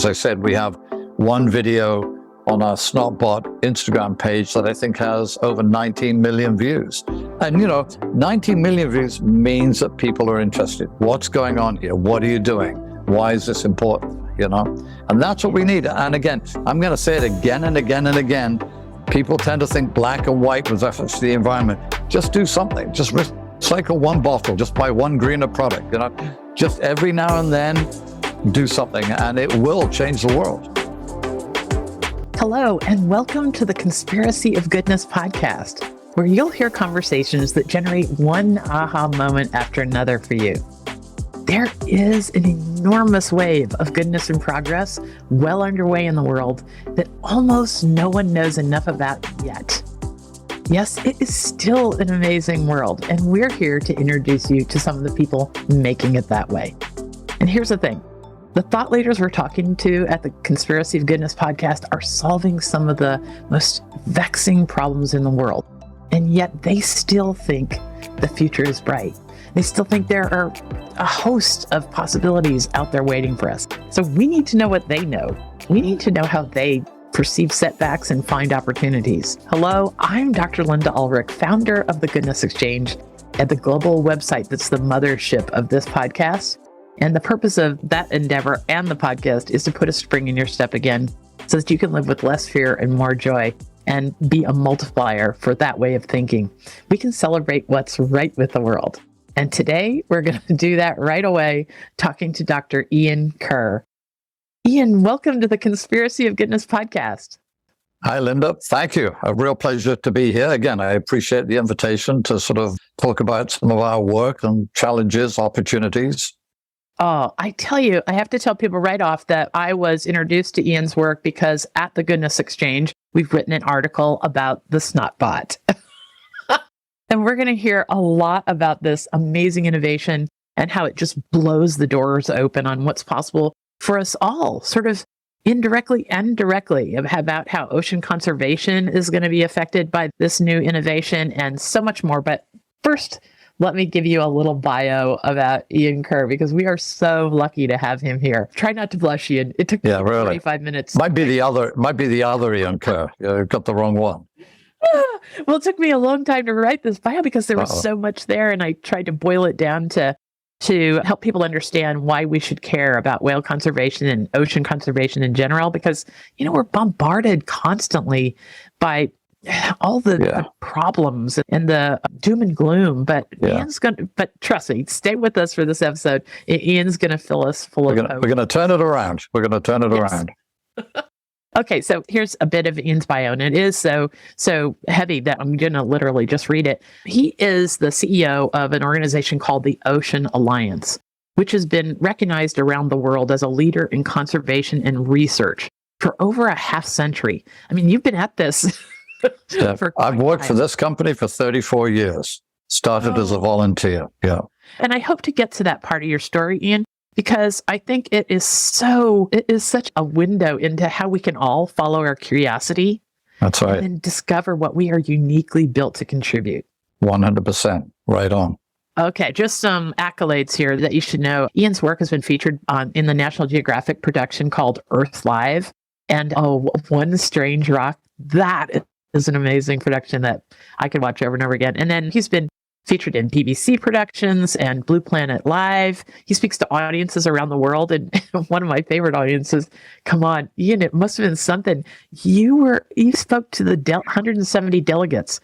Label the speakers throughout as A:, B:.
A: As I said, we have one video on our Snotbot Instagram page that I think has over 19 million views. And 19 million views means that people are interested. What's going on here? What are you doing? Why is this important? And that's what we need. And again, I'm going to say it again and again and again. People tend to think black and white with reference to the environment. Just do something. Just recycle one bottle. Just buy one greener product. Just every now and then do something, and it will change the world.
B: Hello, and welcome to the Conspiracy of Goodness podcast, where you'll hear conversations that generate one aha moment after another for you. There is an enormous wave of goodness and progress well underway in the world that almost no one knows enough about yet. Yes, it is still an amazing world, and we're here to introduce you to some of the people making it that way. And here's the thing. The thought leaders we're talking to at the Conspiracy of Goodness podcast are solving some of the most vexing problems in the world. And yet they still think the future is bright. They still think there are a host of possibilities out there waiting for us. So we need to know what they know. We need to know how they perceive setbacks and find opportunities. Hello, I'm Dr. Linda Ulrich, founder of the Goodness Exchange at the global website that's the mothership of this podcast. And the purpose of that endeavor and the podcast is to put a spring in your step again so that you can live with less fear and more joy and be a multiplier for that way of thinking. We can celebrate what's right with the world. And today we're going to do that right away, talking to Dr. Iain Kerr. Iain, welcome to the Conspiracy of Goodness podcast.
A: Hi, Linda. Thank you. A real pleasure to be here. Again, I appreciate the invitation to sort of talk about some of our work and challenges, opportunities.
B: Oh, I tell you, I have to tell people right off that I was introduced to Iain's work because at the Goodness Exchange, we've written an article about the snotbot. And we're going to hear a lot about this amazing innovation and how it just blows the doors open on what's possible for us all, sort of indirectly and directly, about how ocean conservation is going to be affected by this new innovation and so much more. But first, let me give you a little bio about Iain Kerr, because we are so lucky to have him here. Try not to blush, Iain. It took me 25 minutes.
A: Might be the other Iain Kerr. You got the wrong one.
B: Well, it took me a long time to write this bio because there was so much there, and I tried to boil it down to help people understand why we should care about whale conservation and ocean conservation in general, because, we're bombarded constantly by all the problems and the doom and gloom, but but trust me, stay with us for this episode. Iain's going to fill us full of hope.
A: We're going to turn it around. Around.
B: Okay, so here's a bit of Iain's bio, and it is so heavy that I'm going to literally just read it. He is the CEO of an organization called the Ocean Alliance, which has been recognized around the world as a leader in conservation and research for over a half century. I mean, you've been at this.
A: I've worked for this company for 34 years. Started as a volunteer. Yeah.
B: And I hope to get to that part of your story, Iain, because I think it is such a window into how we can all follow our curiosity.
A: That's right.
B: And discover what we are uniquely built to contribute.
A: 100%. Right on.
B: Okay, just some accolades here that you should know. Iain's work has been featured in the National Geographic production called Earth Live. And One Strange Rock. That is an amazing production that I could watch over and over again. And then he's been featured in BBC productions and Blue Planet Live. He speaks to audiences around the world. And one of my favorite audiences, come on, Iain, it must have been something. You spoke to the 170 delegates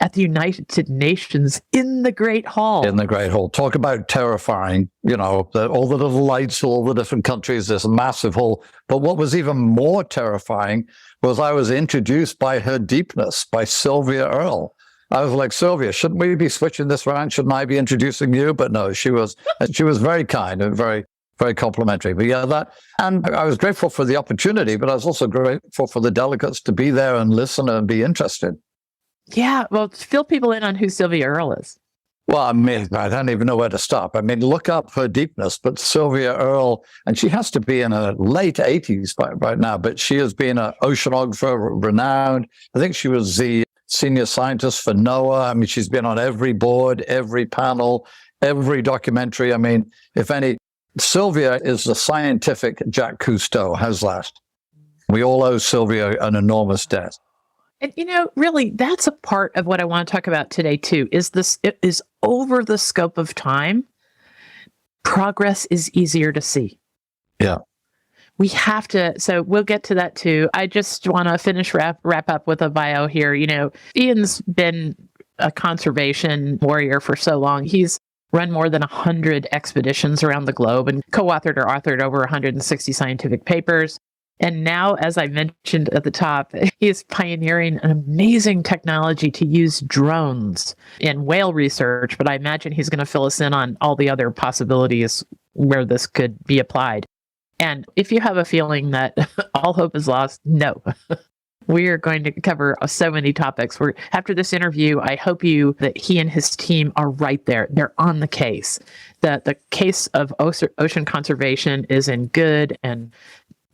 B: at the United Nations in the Great Hall.
A: In the Great Hall. Talk about terrifying, all the little lights, all the different countries, this massive hall. But what was even more terrifying was I was introduced by her deepness, by Sylvia Earle. I was like, Sylvia, shouldn't we be switching this around? Shouldn't I be introducing you? But no, she was very kind and very, very complimentary. But and I was grateful for the opportunity, but I was also grateful for the delegates to be there and listen and be interested.
B: Yeah, well, fill people in on who Sylvia Earle is.
A: Well, I don't even know where to stop. Look up her deepness, but Sylvia Earle, and she has to be in her late 80s right now, but she has been an oceanographer, renowned. I think she was the senior scientist for NOAA. She's been on every board, every panel, every documentary. If any Sylvia is the scientific Jacques Cousteau. How's that? We all owe Sylvia an enormous debt.
B: And really, that's a part of what I want to talk about today too, is this it is over the scope of time, progress is easier to see.
A: Yeah.
B: We have to, so we'll get to that too. I just want to wrap up with a bio here. Iain's been a conservation warrior for so long. He's run more than 100 expeditions around the globe and co-authored or authored over 160 scientific papers. And now, as I mentioned at the top, he is pioneering an amazing technology to use drones in whale research, but I imagine he's going to fill us in on all the other possibilities where this could be applied. And if you have a feeling that all hope is lost, no. We are going to cover so many topics. After this interview, I hope that he and his team are right there. They're on the case. The case of ocean conservation is in good and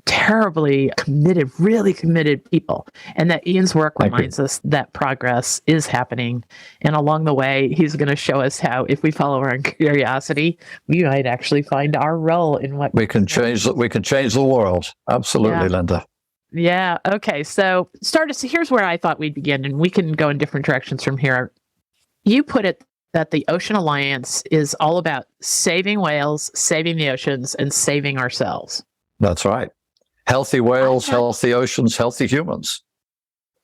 B: terribly committed, really committed people. And that Iain's work reminds us that progress is happening. And along the way, he's going to show us how, if we follow our curiosity, we might actually find our role in what
A: we can change. We can change the world. Absolutely,
B: yeah.
A: Linda.
B: Yeah. Okay. So here's where I thought we'd begin, and we can go in different directions from here. You put it that the Ocean Alliance is all about saving whales, saving the oceans, and saving ourselves.
A: That's right. Healthy whales, healthy oceans, healthy humans.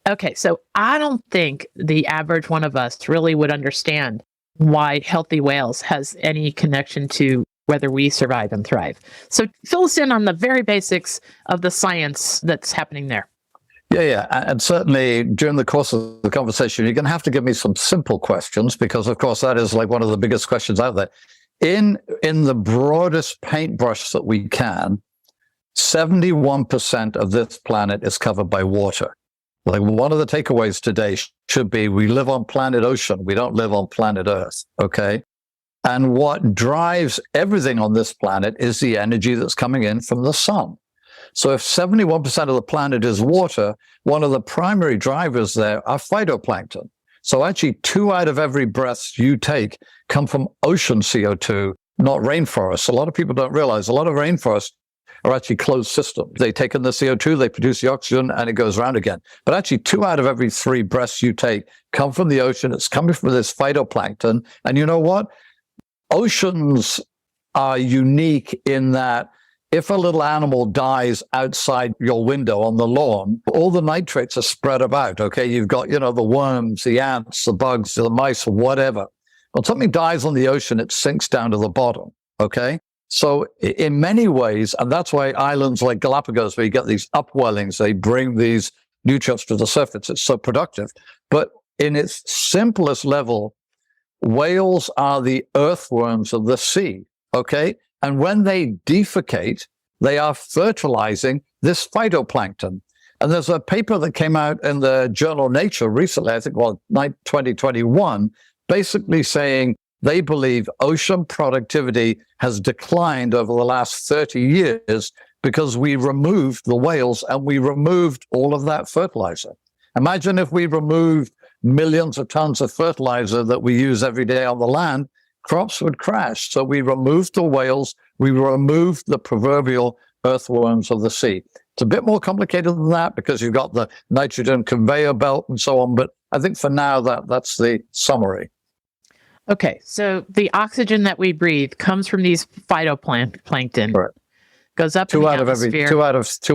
B: Okay, so I don't think the average one of us really would understand why healthy whales has any connection to whether we survive and thrive. So fill us in on the very basics of the science that's happening there.
A: Yeah. And certainly during the course of the conversation, you're going to have to give me some simple questions because, of course, that is like one of the biggest questions out there. In the broadest paintbrush that we can, 71% of this planet is covered by water. Like one of the takeaways today should be we live on planet ocean. We don't live on planet Earth. Okay. And what drives everything on this planet is the energy that's coming in from the sun. So if 71% of the planet is water, one of the primary drivers there are phytoplankton. So actually 2 out of every breath you take come from ocean CO2, not rainforests. A lot of people don't realize a lot of rainforests are actually closed systems. They take in the CO2, they produce the oxygen, and it goes around again. But actually 2 out of every 3 breaths you take come from the ocean. It's coming from this phytoplankton. And you know what? Oceans are unique in that if a little animal dies outside your window on the lawn, all the nitrates are spread about, okay? You've got, the worms, the ants, the bugs, the mice, whatever. When something dies on the ocean, it sinks down to the bottom, okay? So in many ways, and that's why islands like Galapagos, where you get these upwellings, they bring these nutrients to the surface. It's so productive. But in its simplest level, whales are the earthworms of the sea, okay? And when they defecate, they are fertilizing this phytoplankton. And there's a paper that came out in the journal Nature recently, I think, 2021, basically saying they believe ocean productivity has declined over the last 30 years because we removed the whales and we removed all of that fertilizer. Imagine if we removed millions of tons of fertilizer that we use every day on the land, crops would crash. So we removed the whales, we removed the proverbial earthworms of the sea. It's a bit more complicated than that because you've got the nitrogen conveyor belt and so on. But I think for now, that's the summary.
B: Okay, so the oxygen that we breathe comes from these phytoplankton.
A: Right.
B: Goes up in the atmosphere.
A: Two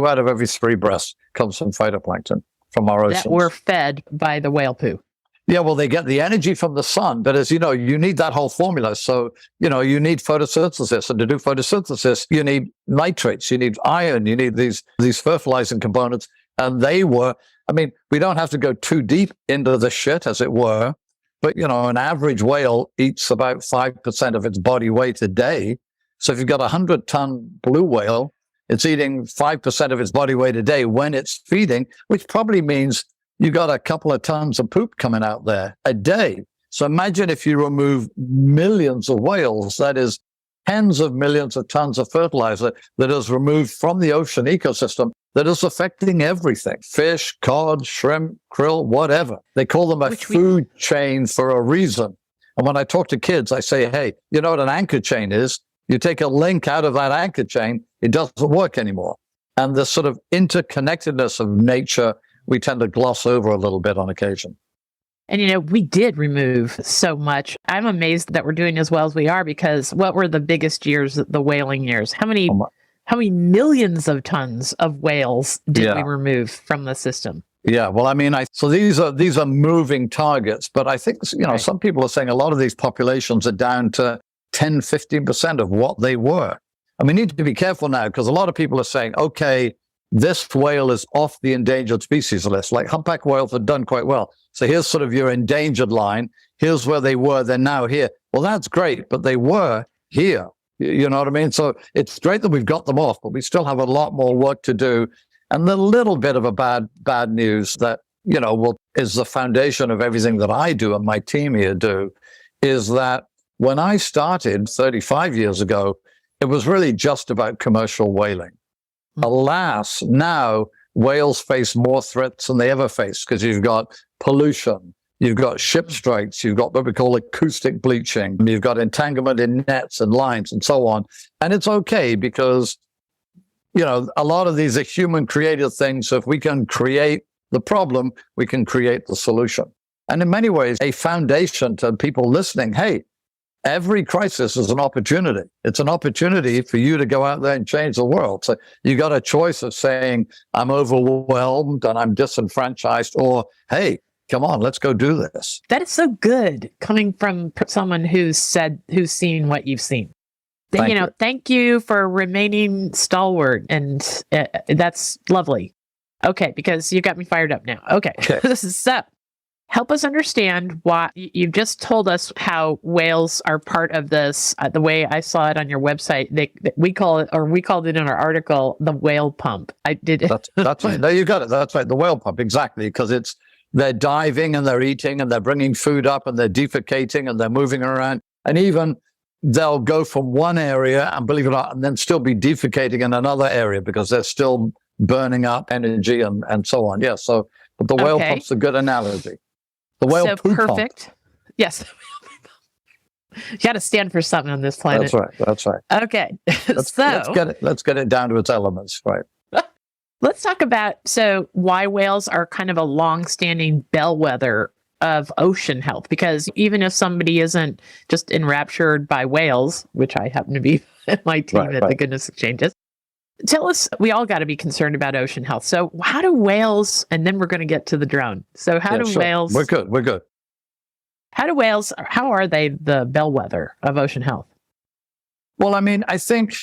A: out of every 3 breaths comes from phytoplankton from our oceans.
B: That were fed by the whale poo.
A: Yeah, well, they get the energy from the sun, but as you know, you need that whole formula. So, you need photosynthesis, and to do photosynthesis, you need nitrates, you need iron, you need these fertilizing components. And we don't have to go too deep into the shit, as it were, but, an average whale eats about 5% of its body weight a day. So if you've got a 100-ton blue whale, it's eating 5% of its body weight a day when it's feeding, which probably means you got a couple of tons of poop coming out there a day. So imagine if you remove millions of whales, that is tens of millions of tons of fertilizer that is removed from the ocean ecosystem that is affecting everything. Fish, cod, shrimp, krill, whatever. They call them a food chain for a reason. And when I talk to kids, I say, hey, you know what an anchor chain is? You take a link out of that anchor chain, it doesn't work anymore. And the sort of interconnectedness of nature, we tend to gloss over a little bit on occasion.
B: And, we did remove so much. I'm amazed that we're doing as well as we are, because what were the biggest years, the whaling years? How many millions of tons of whales did we remove from the system?
A: Yeah, well, I mean, so these are moving targets, but I think, some people are saying a lot of these populations are down to 10, 15% of what they were. And we need to be careful now, because a lot of people are saying, okay, this whale is off the endangered species list. Like humpback whales have done quite well. So here's sort of your endangered line. Here's where they were. They're now here. Well, that's great, but they were here. You know what I mean? So it's great that we've got them off, but we still have a lot more work to do. And the little bit of a bad news that, is the foundation of everything that I do and my team here do, is that when I started 35 years ago, it was really just about commercial whaling. Alas, now whales face more threats than they ever faced, because you've got pollution, you've got ship strikes, you've got what we call acoustic bleaching, you've got entanglement in nets and lines and so on. And it's okay, because, a lot of these are human created things. So if we can create the problem, we can create the solution. And in many ways, a foundation to people listening, hey, every crisis is an opportunity. It's an opportunity for you to go out there and change the world. So you got a choice of saying, I'm overwhelmed and I'm disenfranchised, or, hey, come on, let's go do this.
B: That is so good, coming from someone who's seen what you've seen. Thank you for remaining stalwart. And that's lovely. Okay, because you got me fired up now. Okay. So help us understand why you've just told us how whales are part of this. The way I saw it on your website, we called it in our article, the whale pump. I did.
A: That's right. No, you got it. That's right. The whale pump. Exactly. Because they're diving and they're eating and they're bringing food up and they're defecating and they're moving around. And even they'll go from one area and, believe it or not, and then still be defecating in another area, because they're still burning up energy and so on. Yeah. So, but the whale pump's a good analogy. The whale poo
B: perfect. Pump. Yes. You got to stand for something on this planet.
A: That's right.
B: Okay.
A: Let's get it down to its elements. Right.
B: Let's talk about why whales are kind of a long-standing bellwether of ocean health. Because even if somebody isn't just enraptured by whales, which I happen to be at my team at the Goodness Exchanges, tell us, we all got to be concerned about ocean health. So how do whales, and then we're going to get to the drone. So whales...
A: We're good.
B: How are they the bellwether of ocean health?
A: Well, I mean, I think,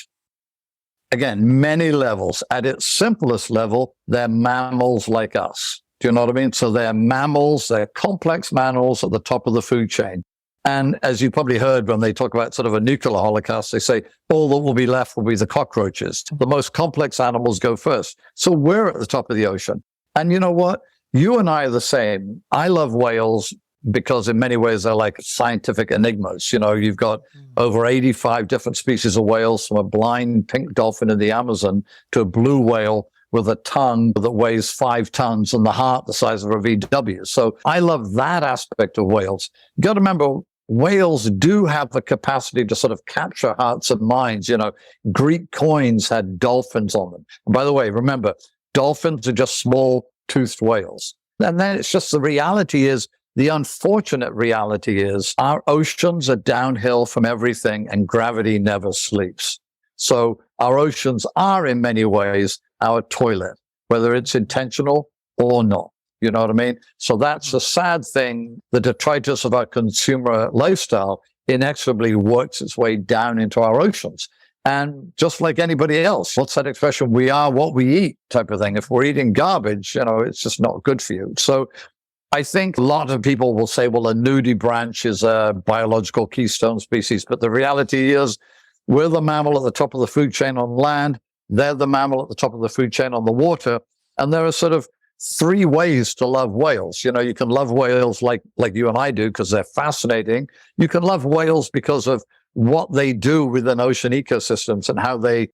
A: again, many levels. At its simplest level, they're mammals like us. Do you know what I mean? So they're mammals, they're complex mammals at the top of the food chain. And as you probably heard when they talk about sort of a nuclear holocaust, they say all that will be left will be the cockroaches. The most complex animals go first. So we're at the top of the ocean. And you know what? You and I are the same. I love whales because in many ways they're like scientific enigmas. You've got over 85 different species of whales, from a blind pink dolphin in the Amazon to a blue whale with a tongue that weighs 5 tons and the heart the size of a VW. So I love that aspect of whales. You got to remember, whales do have the capacity to sort of capture hearts and minds. Greek coins had dolphins on them. And by the way, remember, dolphins are just small toothed whales. And then it's just the unfortunate reality is our oceans are downhill from everything and gravity never sleeps. So our oceans are in many ways our toilet, whether it's intentional or not. You know what I mean? So that's a sad thing. The detritus of our consumer lifestyle inexorably works its way down into our oceans. And just like anybody else, what's that expression? We are what we eat type of thing. If we're eating garbage, it's just not good for you. So I think a lot of people will say, well, a nudibranch is a biological keystone species. But the reality is we're the mammal at the top of the food chain on land. They're the mammal at the top of the food chain on the water. And there are sort of 3 ways to love whales. You can love whales like you and I do because they're fascinating. You can love whales because of what they do within ocean ecosystems and how they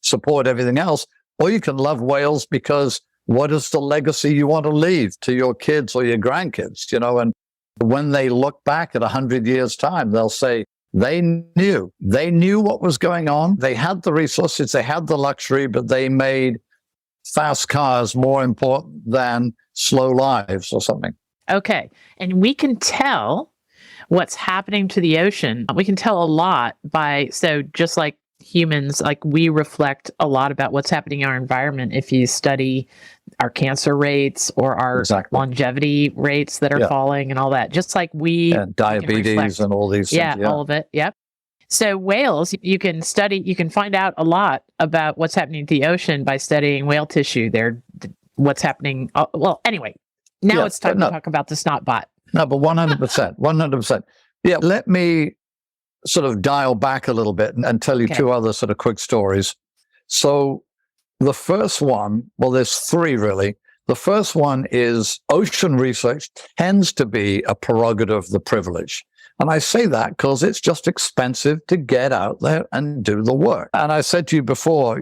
A: support everything else. Or you can love whales because what is the legacy you want to leave to your kids or your grandkids? And when they look back at 100 years' time, they'll say, They knew what was going on. They had the resources, they had the luxury, but they made fast cars more important than slow lives or something.
B: Okay. And we can tell what's happening to the ocean. We can tell a lot so just like humans, like we reflect a lot about what's happening in our environment. If you study our cancer rates or our longevity rates that are falling and all that, just like
A: diabetes and all these things.
B: Yeah, all of it. Yep. So whales, you can find out a lot about what's happening to the ocean by studying whale tissue. What's happening. Well, anyway, now it's time to talk about the snot bot.
A: No, but 100%, 100%. Yeah, let me sort of dial back a little bit and tell you two other sort of quick stories. So the first one, well, there's three really. The first one is ocean research tends to be a prerogative of the privileged. And I say that because it's just expensive to get out there and do the work. And I said to you before,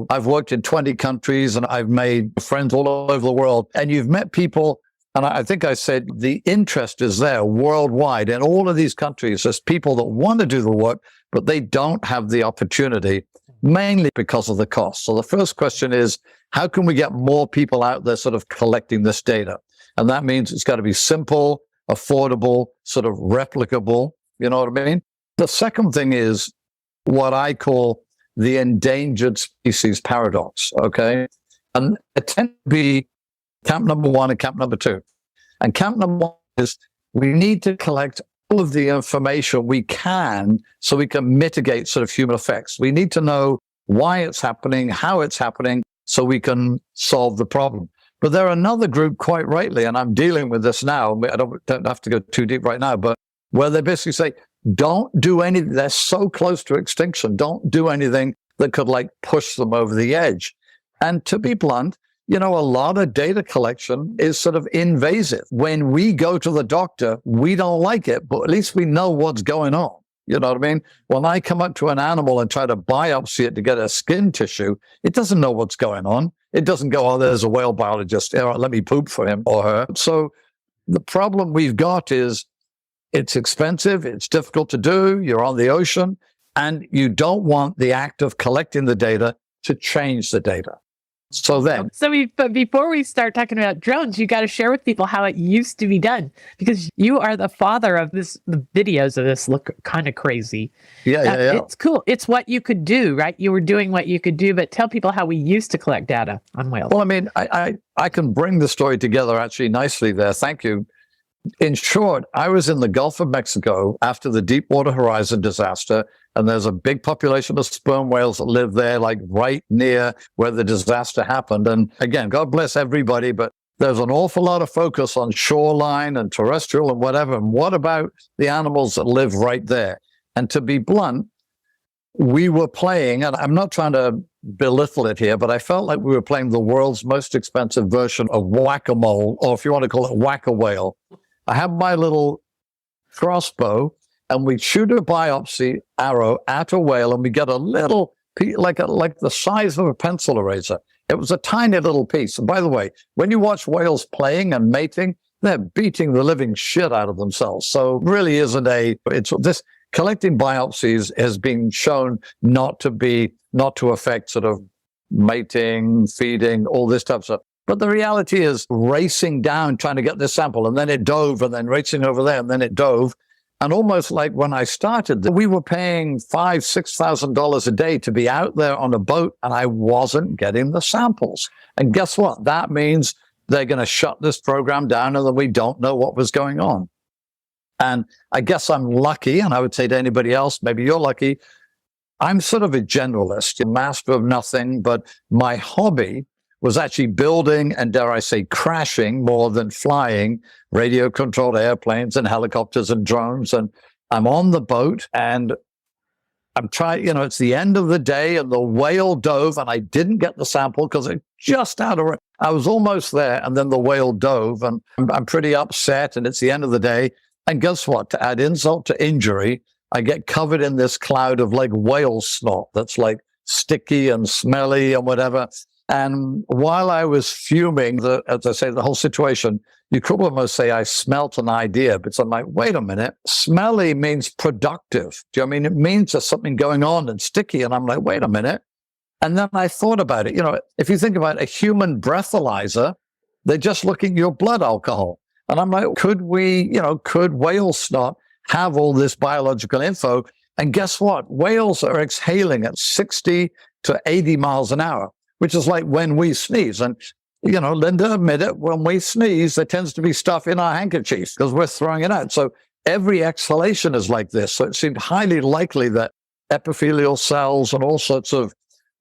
A: I've worked in 20 countries and I've made friends all over the world. And you've met people, and I think I said the interest is there worldwide. In all of these countries, there's people that want to do the work, but they don't have the opportunity, mainly because of the cost. So the first question is, how can we get more people out there sort of collecting this data? And that means it's got to be simple, affordable, sort of replicable. You know what I mean? The second thing is what I call the endangered species paradox, okay? And it tends to be camp number one and camp number two. And camp number one is we need to collect all of the information we can so we can mitigate sort of human effects. We need to know why it's happening, how it's happening, so we can solve the problem. But there are another group, quite rightly, and I'm dealing with this now. I don't have to go too deep right now, but where they basically say, don't do anything. They're so close to extinction. Don't do anything that could push them over the edge. And to be blunt, a lot of data collection is sort of invasive. When we go to the doctor, we don't like it, but at least we know what's going on. You know what I mean? When I come up to an animal and try to biopsy it to get a skin tissue, it doesn't know what's going on. It doesn't go, oh, there's a whale biologist. All right, let me poop for him or her. So the problem we've got is it's expensive. It's difficult to do. You're on the ocean and you don't want the act of collecting the data to change the data.
B: But before we start talking about drones, you got to share with people how it used to be done, because you are the father of this. The videos of this look kind of crazy.
A: Yeah.
B: It's cool. It's what you could do, right? You were doing what you could do, but tell people how we used to collect data on whales.
A: Well, I mean, I can bring the story together actually nicely there. Thank you. In short, I was in the Gulf of Mexico after the Deepwater Horizon disaster, and there's a big population of sperm whales that live there, right near where the disaster happened. And again, God bless everybody, but there's an awful lot of focus on shoreline and terrestrial and whatever. And what about the animals that live right there? And to be blunt, we were playing, and I'm not trying to belittle it here, but I felt like we were playing the world's most expensive version of whack-a-mole, or if you want to call it whack-a-whale. I have my little crossbow, and we shoot a biopsy arrow at a whale, and we get a little piece, like the size of a pencil eraser. It was a tiny little piece. And by the way, when you watch whales playing and mating, they're beating the living shit out of themselves. So it really isn't this collecting biopsies has been shown not to affect sort of mating, feeding, all this type of stuff. But the reality is racing down, trying to get this sample, and then it dove, and then racing over there, and then it dove. And almost like when I started, we were paying $5,000-$6,000 a day to be out there on a boat, and I wasn't getting the samples. And guess what? That means they're going to shut this program down, and then we don't know what was going on. And I guess I'm lucky, and I would say to anybody else, maybe you're lucky. I'm sort of a generalist, a master of nothing, but my hobby was actually building and, dare I say, crashing more than flying radio-controlled airplanes and helicopters and drones. And I'm on the boat and I'm trying, it's the end of the day and the whale dove and I didn't get the sample because it just I was almost there and then the whale dove and I'm pretty upset and it's the end of the day. And guess what? To add insult to injury, I get covered in this cloud of whale snot that's sticky and smelly and whatever. And while I was fuming, as I say, the whole situation, you could almost say I smelt an idea, but I'm like, wait a minute, smelly means productive. Do you know what I mean? It means there's something going on and sticky. And I'm like, wait a minute. And then I thought about it. If you think about a human breathalyzer, they're just looking at your blood alcohol. And I'm like, could whale snot have all this biological info? And guess what? Whales are exhaling at 60 to 80 miles an hour, which is like when we sneeze. And, Linda, admit it, when we sneeze, there tends to be stuff in our handkerchief because we're throwing it out. So every exhalation is like this. So it seemed highly likely that epithelial cells and all sorts of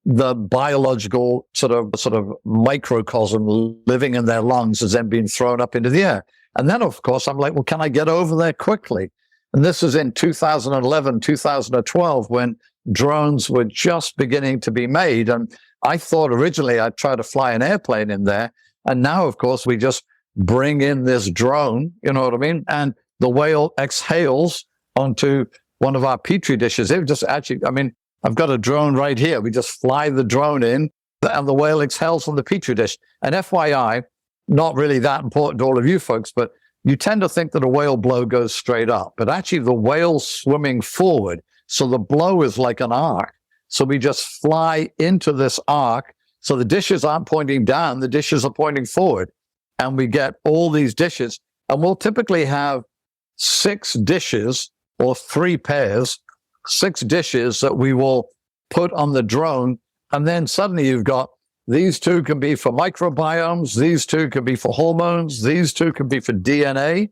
A: the biological sort of microcosm living in their lungs is then being thrown up into the air. And then, of course, I'm like, well, can I get over there quickly? And this is in 2011, 2012, when drones were just beginning to be made. And I thought originally I'd try to fly an airplane in there. And now, of course, we just bring in this drone, you know what I mean? And the whale exhales onto one of our Petri dishes. It just actually, I've got a drone right here. We just fly the drone in and the whale exhales from the Petri dish. And FYI, not really that important to all of you folks, but you tend to think that a whale blow goes straight up, but actually the whale's swimming forward. So the blow is like an arc. So we just fly into this arc. So the dishes aren't pointing down, the dishes are pointing forward. And we get all these dishes. And we'll typically have 6 dishes or 3 pairs, 6 dishes that we will put on the drone. And then suddenly you've got these 2 can be for microbiomes, these 2 can be for hormones, these 2 can be for DNA.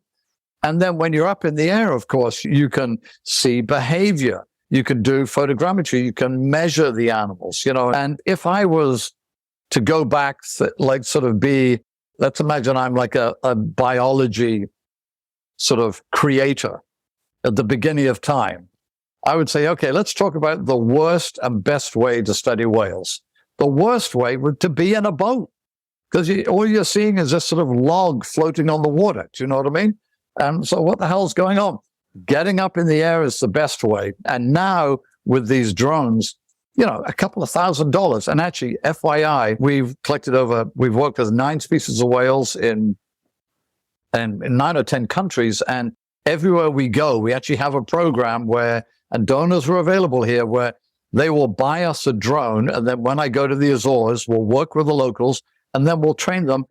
A: And then when you're up in the air, of course, you can see behavior. You can do photogrammetry. You can measure the animals, And if I was to go back, let's imagine I'm like a biology sort of creator at the beginning of time. I would say, okay, let's talk about the worst and best way to study whales. The worst way would to be in a boat, because all you're seeing is this sort of log floating on the water. Do you know what I mean? And so what the hell's going on? Getting up in the air is the best way. And now with these drones, a couple of $1,000. And actually, FYI, we've worked with 9 species of whales in 9 or 10 countries. And everywhere we go, we actually have a program and donors are available here, where they will buy us a drone. And then when I go to the Azores, we'll work with the locals, and then we'll train them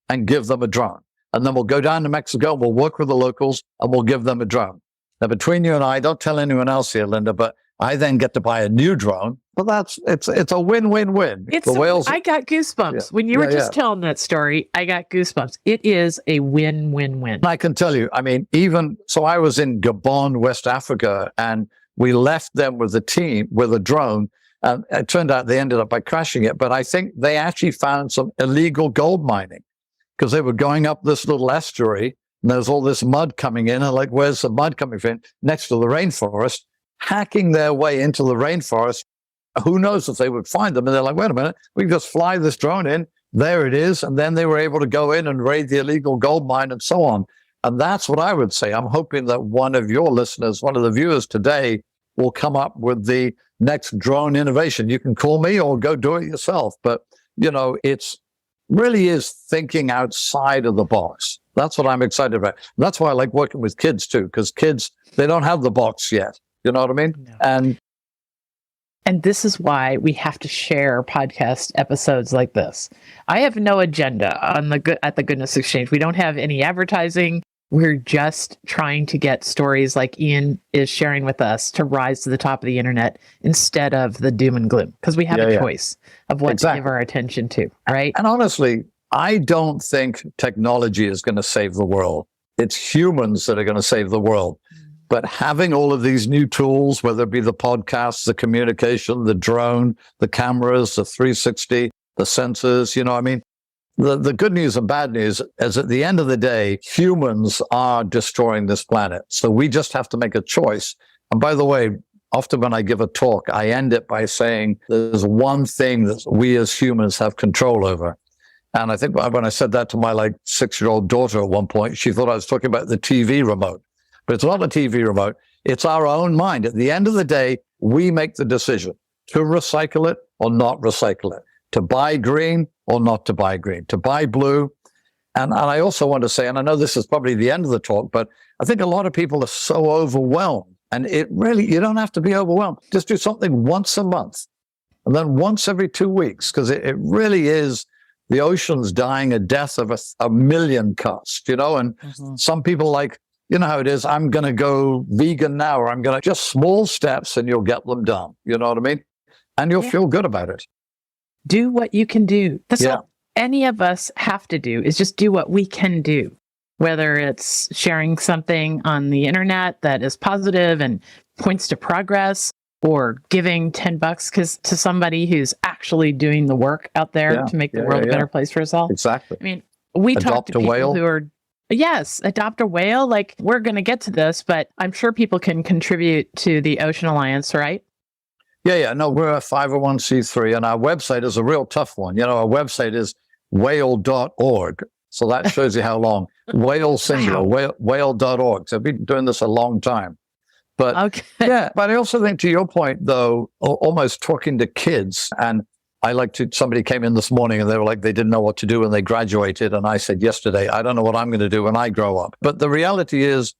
A: and give them a drone. And then we'll go down to Mexico, we'll work with the locals, and we'll give them a drone. Now, between you and I, don't tell anyone else here, Linda, but I then get to buy a new drone. But it's a win-win-win.
B: I got goosebumps.
A: Yeah.
B: When you were just telling that story, I got goosebumps. It is a win-win-win.
A: I can tell you, so I was in Gabon, West Africa, and we left them with a drone. And it turned out they ended up by crashing it. But I think they actually found some illegal gold mining, because they were going up this little estuary, and there's all this mud coming in. And like, where's the mud coming from? Next to the rainforest, hacking their way into the rainforest. Who knows if they would find them? And they're like, wait a minute, we can just fly this drone in. There it is. And then they were able to go in and raid the illegal gold mine and so on. And that's what I would say. I'm hoping that one of your listeners, one of the viewers today, will come up with the next drone innovation. You can call me or go do it yourself. But, it's really is thinking outside of the box. That's what I'm excited about. And that's why I like working with kids too, because kids, they don't have the box yet. You know what I mean? No.
B: And this is why we have to share podcast episodes like this. I have no agenda at the Goodness Exchange. We don't have any advertising. We're just trying to get stories like Iain is sharing with us to rise to the top of the internet instead of the doom and gloom, because we have a choice of what to give our attention to, right?
A: And honestly, I don't think technology is going to save the world. It's humans that are going to save the world. But having all of these new tools, whether it be the podcasts, the communication, the drone, the cameras, the 360, the sensors, the good news and bad news is at the end of the day, humans are destroying this planet. So we just have to make a choice. And by the way, often when I give a talk, I end it by saying there's one thing that we as humans have control over. And I think when I said that to my 6-year-old daughter at one point, she thought I was talking about the TV remote. But it's not a TV remote. It's our own mind. At the end of the day, we make the decision to recycle it or not recycle it, to buy green or not to buy green, to buy blue. And I also want to say, and I know this is probably the end of the talk, but I think a lot of people are so overwhelmed. And it really, you don't have to be overwhelmed. Just do something once a month and then once every 2 weeks, because it really is the ocean's dying a death of a million cuts, and some people like, you know how it is, I'm going to go vegan now, or I'm going to just small steps and you'll get them done. You know what I mean? And you'll feel good about it.
B: Do what you can do. That's all any of us have to do, is just do what we can do. Whether it's sharing something on the internet that is positive and points to progress, or giving $10 to somebody who's actually doing the work out there to make the world a better place for us all.
A: Exactly.
B: I mean, we talk to people who are, adopt a whale. Like, we're going to get to this, but I'm sure people can contribute to the Ocean Alliance, right?
A: Yeah. No, we're a 501c3, and our website is a real tough one. Our website is whale.org. So that shows you how long. Whale singular, whale.org. So I've been doing this a long time. But but I also think, to your point, though, almost talking to kids, and somebody came in this morning and they were like, they didn't know what to do when they graduated. And I said yesterday, I don't know what I'm going to do when I grow up. But the reality is,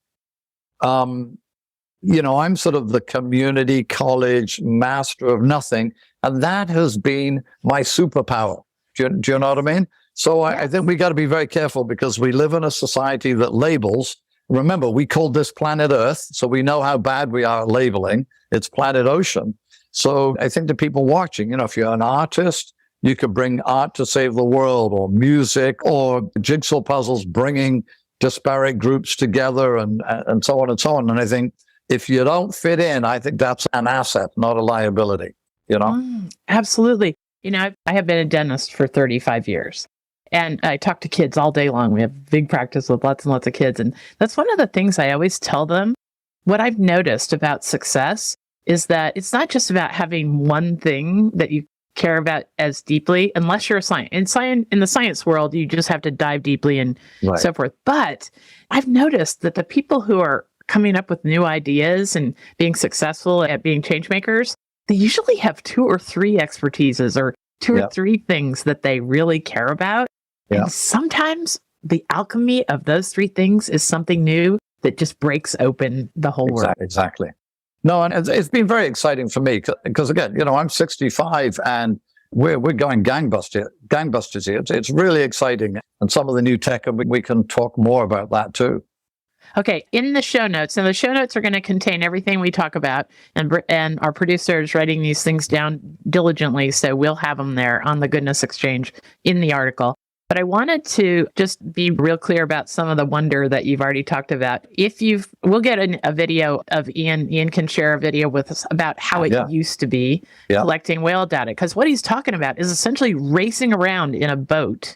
A: I'm sort of the community college master of nothing. And that has been my superpower. Do you know what I mean? So I think we got to be very careful, because we live in a society that labels. Remember, we called this planet Earth, so we know how bad we are at labeling. It's planet Ocean. So I think to people watching, if you're an artist, you could bring art to save the world, or music, or jigsaw puzzles, bringing disparate groups together, and so on and so on. And I think if you don't fit in, I think that's an asset, not a liability,
B: Absolutely. I have been a dentist for 35 years. And I talk to kids all day long. We have big practice with lots and lots of kids. And that's one of the things I always tell them. What I've noticed about success is that it's not just about having one thing that you care about as deeply, unless you're a science. In the science world, you just have to dive deeply and so forth. But I've noticed that the people who are coming up with new ideas and being successful at being change makers, they usually have 2 or 3 expertises, or 2 or 3 things that they really care about. And sometimes the alchemy of those 3 things is something new that just breaks open the whole world.
A: Exactly. No, and it's been very exciting for me, because again, I'm 65 and we're going gangbusters here. It's really exciting, and some of the new tech, and we can talk more about that too.
B: Okay, in the show notes, and the show notes are going to contain everything we talk about, and our producer is writing these things down diligently, so we'll have them there on the Goodness Exchange in the article. But I wanted to just be real clear about some of the wonder that you've already talked about. We'll get a video of Iain. Iain can share a video with us about how it used to be collecting whale data. Because what he's talking about is essentially racing around in a boat.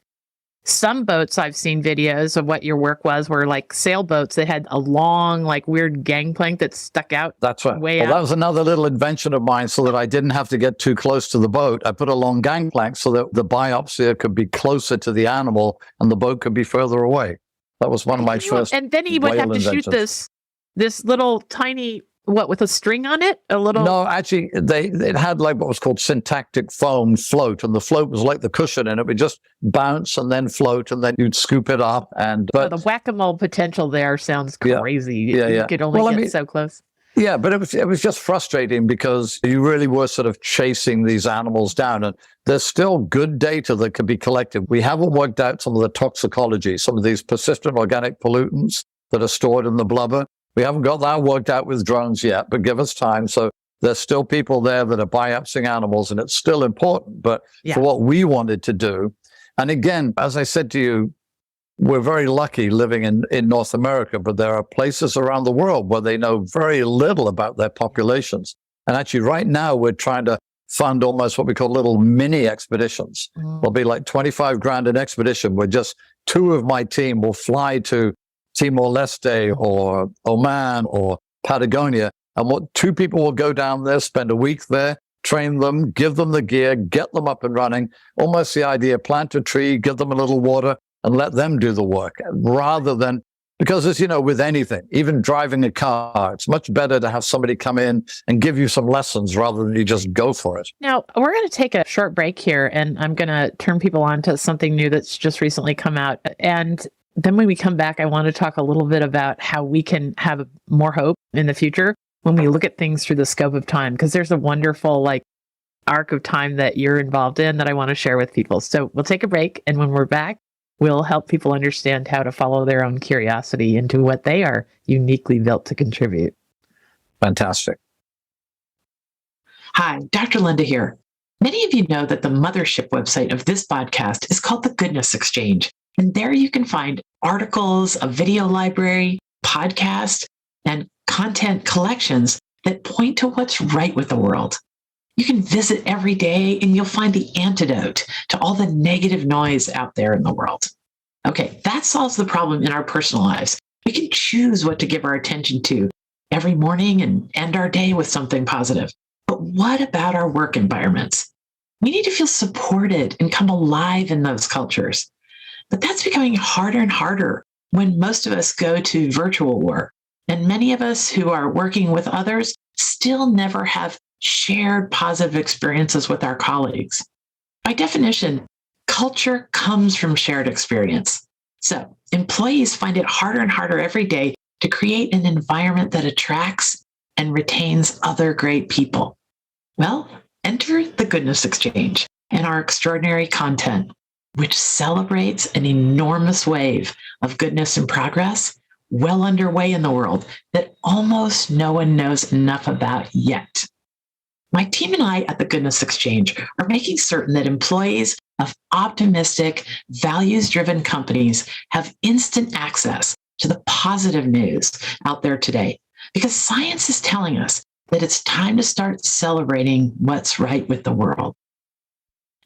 B: Some boats, I've seen videos of what your work was, were like sailboats that had a long, like weird gangplank that stuck out.
A: That's right. That was another little invention of mine, so that I didn't have to get too close to the boat. I put a long gangplank so that the biopsy could be closer to the animal and the boat could be further away. That was one of my first.
B: And then he would have to shoot this little tiny, with a string on it?
A: No, actually, it had like what was called syntactic foam float, and the float was like the cushion, and it would just bounce and then float, and then you'd scoop it up. But
B: the whack-a-mole potential there sounds crazy. You could only get so close.
A: Yeah, but it was just frustrating, because you really were sort of chasing these animals down, and there's still good data that could be collected. We haven't worked out some of the toxicology, some of these persistent organic pollutants that are stored in the blubber. We haven't got that worked out with drones yet, but give us time. So there's still people there that are biopsying animals, and it's still important. But for what we wanted to do, and again, as I said to you, we're very lucky living in North America, but there are places around the world where they know very little about their populations. And actually right now we're trying to fund almost what we call little mini expeditions. There'll be like 25 grand an expedition where just 2 of my team will fly to Timor-Leste or Oman or Patagonia. And 2 people will go down there, spend a week there, train them, give them the gear, get them up and running. Almost the idea, plant a tree, give them a little water, and let them do the work, rather than Because as you know, with anything, even driving a car, it's much better to have somebody come in and give you some lessons rather than you just go for it.
B: Now, we're going to take a short break here, and I'm going to turn people on to something new that's just recently come out. And then when we come back, I want to talk a little bit about how we can have more hope in the future when we look at things through the scope of time, because there's a wonderful arc of time that you're involved in that I want to share with people. So we'll take a break, and when we're back, we'll help people understand how to follow their own curiosity into what they are uniquely built to contribute.
A: Fantastic.
B: Hi, Dr. Linda here. Many of you know that the mothership website of this podcast is called the Goodness Exchange. And there you can find articles, a video library, podcasts, and content collections that point to what's right with the world. You can visit every day and you'll find the antidote to all the negative noise out there in the world. Okay, that solves the problem in our personal lives. We can choose what to give our attention to every morning and end our day with something positive. But what about our work environments? We need to feel supported and come alive in those cultures. But that's becoming harder and harder when most of us go to virtual work. And many of us who are working with others still never have shared positive experiences with our colleagues. By definition, culture comes from shared experience. So employees find it harder and harder every day to create an environment that attracts and retains other great people. Well, enter the Goodness Exchange and our extraordinary content, which celebrates an enormous wave of goodness and progress well underway in the world that almost no one knows enough about yet. My team and I at the Goodness Exchange are making certain that employees of optimistic, values-driven companies have instant access to the positive news out there today, because science is telling us that it's time to start celebrating what's right with the world.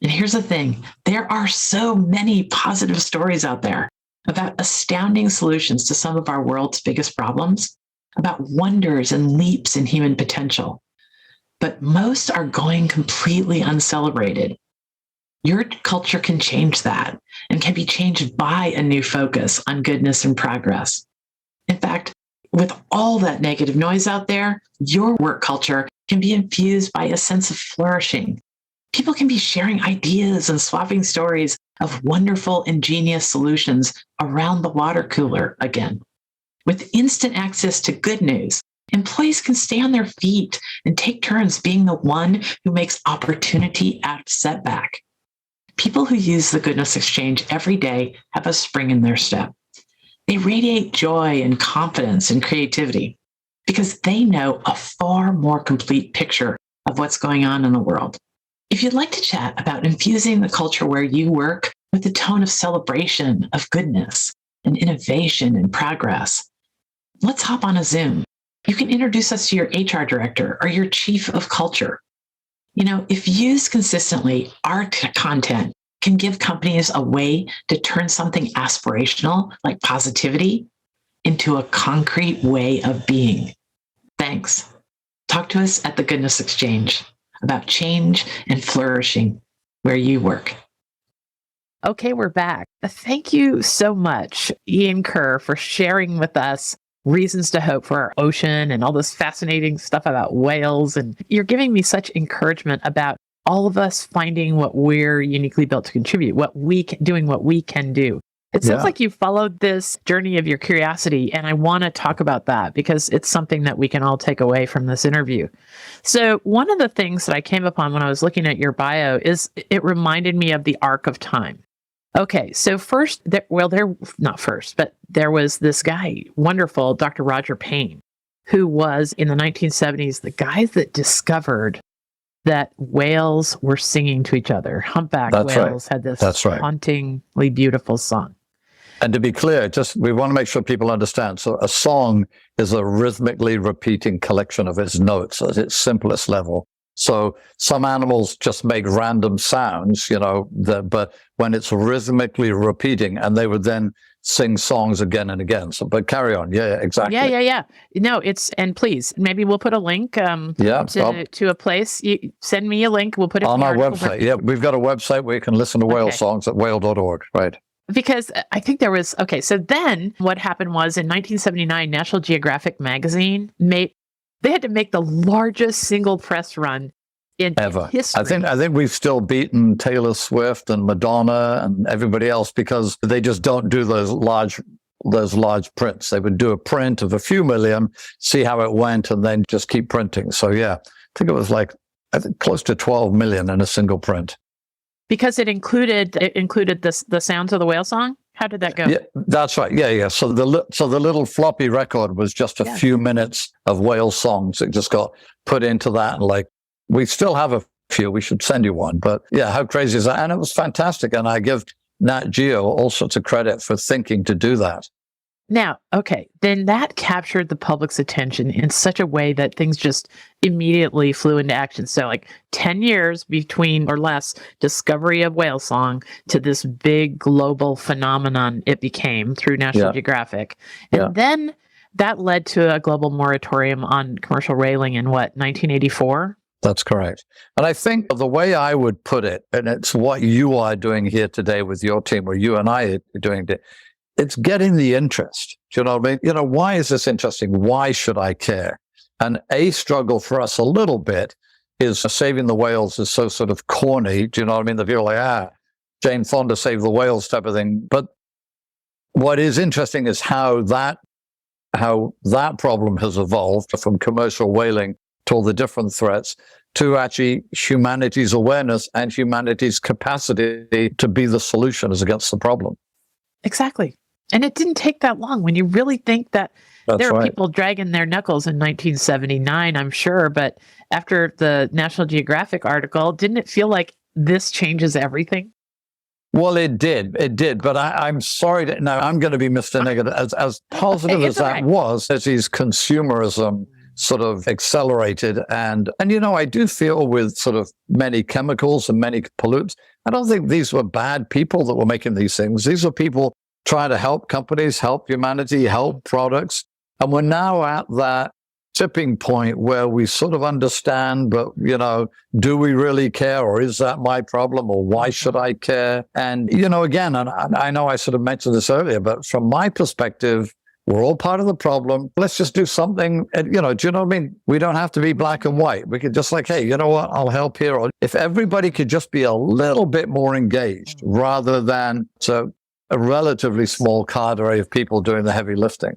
B: And here's the thing, there are so many positive stories out there about astounding solutions to some of our world's biggest problems, about wonders and leaps in human potential. But most are going completely uncelebrated. Your culture can change that and can be changed by a new focus on goodness and progress. In fact, with all that negative noise out there, your work culture can be infused by a sense of flourishing. People can be sharing ideas and swapping stories of wonderful, ingenious solutions around the water cooler again. With instant access to good news, employees can stay on their feet and take turns being the one who makes opportunity out of setback. People who use the Goodness Exchange every day have a spring in their step. They radiate joy and confidence and creativity because they know a far more complete picture of what's going on in the world. If you'd like to chat about infusing the culture where you work with a tone of celebration, of goodness, and innovation and progress, let's hop on a Zoom. You can introduce us to your HR director or your chief of culture. You know, if used consistently, our content can give companies a way to turn something aspirational, like positivity, into a concrete way of being. Thanks. Talk to us at the Goodness Exchange about change and flourishing where you work. Okay, we're back. Thank you so much, Iain Kerr, for sharing with us reasons to hope for our ocean and all this fascinating stuff about whales. And you're giving me such encouragement about all of us finding what we're uniquely built to contribute, doing what we can do. It sounds like you followed this journey of your curiosity, and I want to talk about that because it's something that we can all take away from this interview. So one of the things that I came upon when I was looking at your bio is it reminded me of the arc of time. Okay, so there was this guy, wonderful Dr. Roger Payne, who was in the 1970s the guy that discovered that whales were singing to each other. Humpback whales had this hauntingly beautiful song.
A: And to be clear, we want to make sure people understand. So a song is a rhythmically repeating collection of its notes at its simplest level. So some animals just make random sounds, but when it's rhythmically repeating, and they would then sing songs again and again. So, but carry on. Yeah, exactly.
B: Yeah. No, and please, maybe we'll put a link to a place. You send me a link. We'll put it
A: on our website. Yeah, we've got a website where you can listen to whale songs at whale.org, right?
B: Because I think there was, okay, so then what happened was in 1979, National Geographic magazine they had to make the largest single press run in
A: Ever.
B: history.
A: I think we've still beaten Taylor Swift and Madonna and everybody else because they just don't do those large prints. They would do a print of a few million, see how it went, and then just keep printing. So yeah, I think it was close to 12 million in a single print.
B: Because it included the sounds of the whale song. How did that go?
A: Yeah, that's right. Yeah. So the little floppy record was just a few minutes of whale songs. It just got put into that, and we still have a few. We should send you one. But yeah, how crazy is that? And it was fantastic. And I give Nat Geo all sorts of credit for thinking to do that.
B: Now, okay, then that captured the public's attention in such a way that things just immediately flew into action. So 10 years between or less discovery of whale song to this big global phenomenon it became through National Geographic. And then that led to a global moratorium on commercial whaling in 1984?
A: That's correct. And I think the way I would put it, and it's what you are doing here today with your team, or you and I are doing today, it's getting the interest. Do you know what I mean? Why is this interesting? Why should I care? And a struggle for us a little bit is saving the whales is so sort of corny. Do you know what I mean? The people are like, Jane Fonda saved the whales type of thing. But what is interesting is how that problem has evolved from commercial whaling to all the different threats to actually humanity's awareness and humanity's capacity to be the solution as against the problem.
B: Exactly. And it didn't take that long when you really think that there were people dragging their knuckles in 1979, I'm sure. But after the National Geographic article, didn't it feel like this changes everything?
A: Well, it did. But I'm sorry now I'm going to be Mr. Negative. As positive as that was, as his consumerism sort of accelerated. And I do feel with sort of many chemicals and many pollutants, I don't think these were bad people that were making these things. These were people trying to help companies, help humanity, help products. And we're now at that tipping point where we sort of understand, but, do we really care? Or is that my problem? Or why should I care? And, again, and I know I sort of mentioned this earlier, but from my perspective, we're all part of the problem. Let's just do something, do you know what I mean? We don't have to be black and white. We could just hey, you know what? I'll help here. Or if everybody could just be a little bit more engaged rather than a relatively small cadre of people doing the heavy lifting.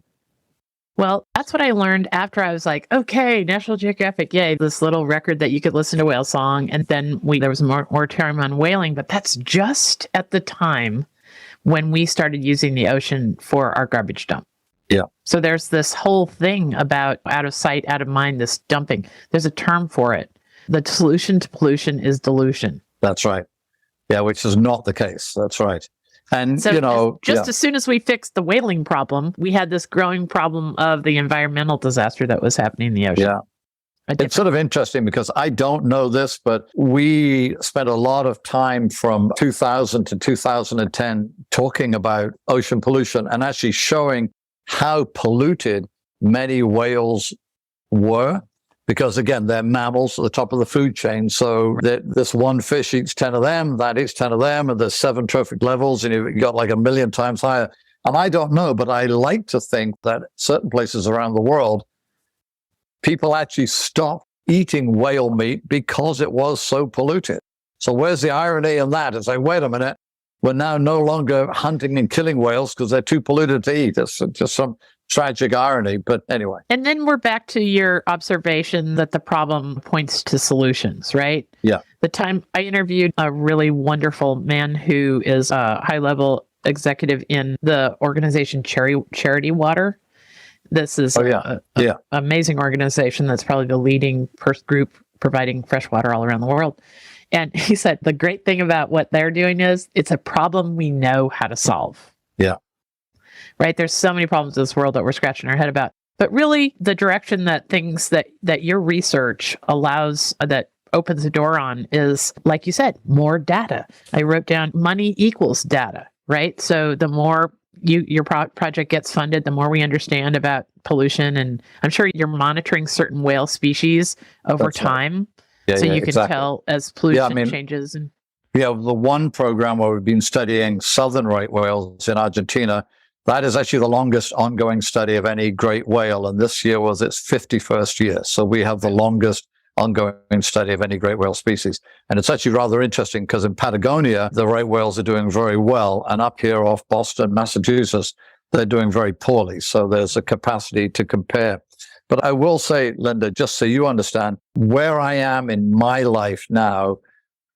B: Well, that's what I learned after I was like, okay, National Geographic, yay, this little record that you could listen to whale song. And then there was a moratorium on whaling, but that's just at the time when we started using the ocean for our garbage dump.
A: Yeah.
B: So there's this whole thing about out of sight, out of mind, this dumping. There's a term for it. The solution to pollution is dilution.
A: That's right. Yeah, which is not the case. That's right. And,
B: so as soon as we fixed the whaling problem, we had this growing problem of the environmental disaster that was happening in the ocean.
A: Yeah. It's sort of interesting because I don't know this, but we spent a lot of time from 2000 to 2010 talking about ocean pollution and actually showing how polluted many whales were. Because again, they're mammals at the top of the food chain. So this one fish eats 10 of them, that eats 10 of them, and there's 7 trophic levels, and you've got 1 million times higher. And I don't know, but I like to think that certain places around the world, people actually stopped eating whale meat because it was so polluted. So where's the irony in that? It's wait a minute, we're now no longer hunting and killing whales because they're too polluted to eat. It's just some tragic irony, but anyway.
B: And then we're back to your observation that the problem points to solutions, right?
A: Yeah.
B: The time I interviewed a really wonderful man who is a high-level executive in the organization Charity Water. This is an amazing organization that's probably the leading group providing fresh water all around the world. And he said, the great thing about what they're doing is it's a problem we know how to solve.
A: Yeah.
B: Right? There's so many problems in this world that we're scratching our head about. But really, the direction that things that your research allows, that opens the door on is, like you said, more data. I wrote down money equals data, right? So the more your project gets funded, the more we understand about pollution. And I'm sure you're monitoring certain whale species over time.
A: Yeah,
B: so you can tell as pollution changes. And
A: We have the one program where we've been studying southern right whales in Argentina. That is actually the longest ongoing study of any great whale, and this year was its 51st year. So we have the longest ongoing study of any great whale species. And it's actually rather interesting because in Patagonia, the right whales are doing very well, and up here off Boston, Massachusetts, they're doing very poorly. So there's a capacity to compare. But I will say, Linda, just so you understand, where I am in my life now,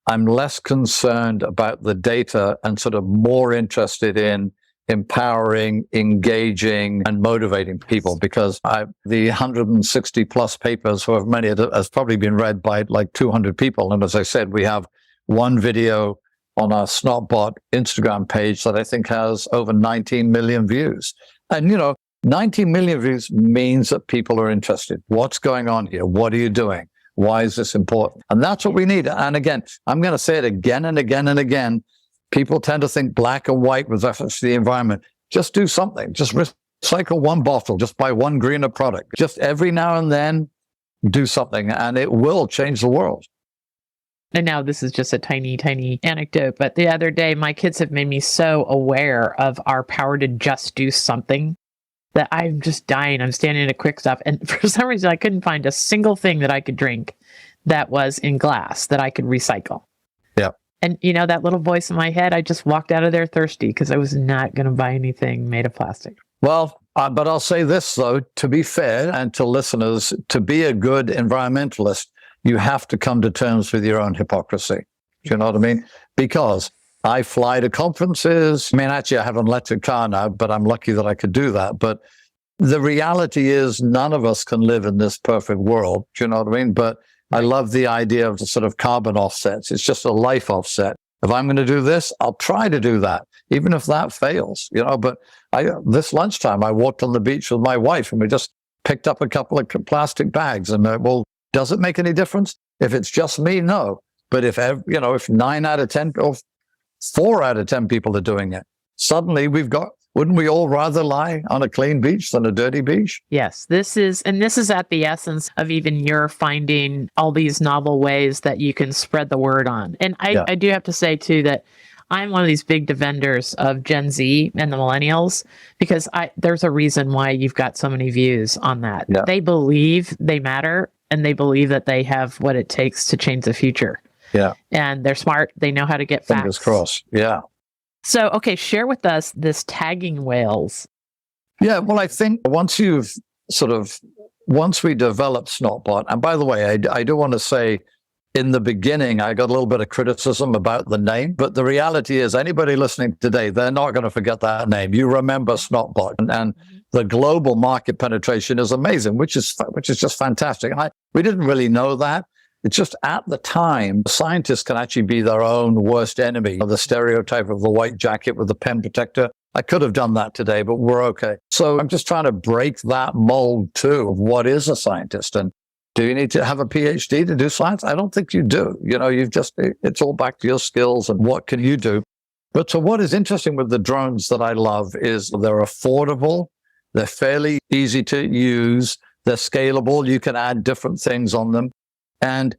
A: I'm less concerned about the data and sort of more interested in empowering, engaging, and motivating people, because the 160 plus papers, however many, has probably been read by like 200 people. And as I said, we have one video on our Snotbot Instagram page that I think has over 19 million views. And, 19 million views means that people are interested. What's going on here? What are you doing? Why is this important? And that's what we need. And again, I'm going to say it again and again and again. People tend to think black and white with reference to the environment. Just do something. Just recycle one bottle. Just buy one greener product. Just every now and then do something, and it will change the world.
B: And now this is just a tiny, tiny anecdote, but the other day, my kids have made me so aware of our power to just do something that I'm just dying. I'm standing at a Quick Stop, and for some reason, I couldn't find a single thing that I could drink that was in glass that I could recycle.
A: Yeah.
B: And, that little voice in my head, I just walked out of there thirsty because I was not going to buy anything made of plastic.
A: Well, but I'll say this, though, to be fair and to listeners, to be a good environmentalist, you have to come to terms with your own hypocrisy. Do you know what I mean? Because I fly to conferences. I mean, actually, I have an electric car now, but I'm lucky that I could do that. But the reality is none of us can live in this perfect world. Do you know what I mean? But I love the idea of the sort of carbon offsets. It's just a life offset. If I'm going to do this, I'll try to do that, even if that fails, But this lunchtime, I walked on the beach with my wife, and we just picked up a couple of plastic bags. And well, does it make any difference? If it's just me, no. But if 9 out of 10 or 4 out of 10 people are doing it, suddenly wouldn't we all rather lie on a clean beach than a dirty beach?
B: Yes, this is at the essence of even your finding all these novel ways that you can spread the word on. And I do have to say, too, that I'm one of these big defenders of Gen Z and the millennials, because there's a reason why you've got so many views on that. Yeah. They believe they matter, and they believe that they have what it takes to change the future.
A: Yeah.
B: And they're smart. They know how to get facts.
A: Fingers crossed. Yeah.
B: So, okay, share with us this tagging whales.
A: Yeah, well, I think once we develop Snotbot, and by the way, I do want to say, in the beginning, I got a little bit of criticism about the name, but the reality is anybody listening today, they're not going to forget that name. You remember Snotbot, and the global market penetration is amazing, which is just fantastic. We didn't really know that. It's just at the time, scientists can actually be their own worst enemy. The stereotype of the white jacket with the pen protector. I could have done that today, but we're okay. So I'm just trying to break that mold too of what is a scientist. And do you need to have a PhD to do science? I don't think you do. It's all back to your skills and what can you do. But so what is interesting with the drones that I love is they're affordable. They're fairly easy to use. They're scalable. You can add different things on them. And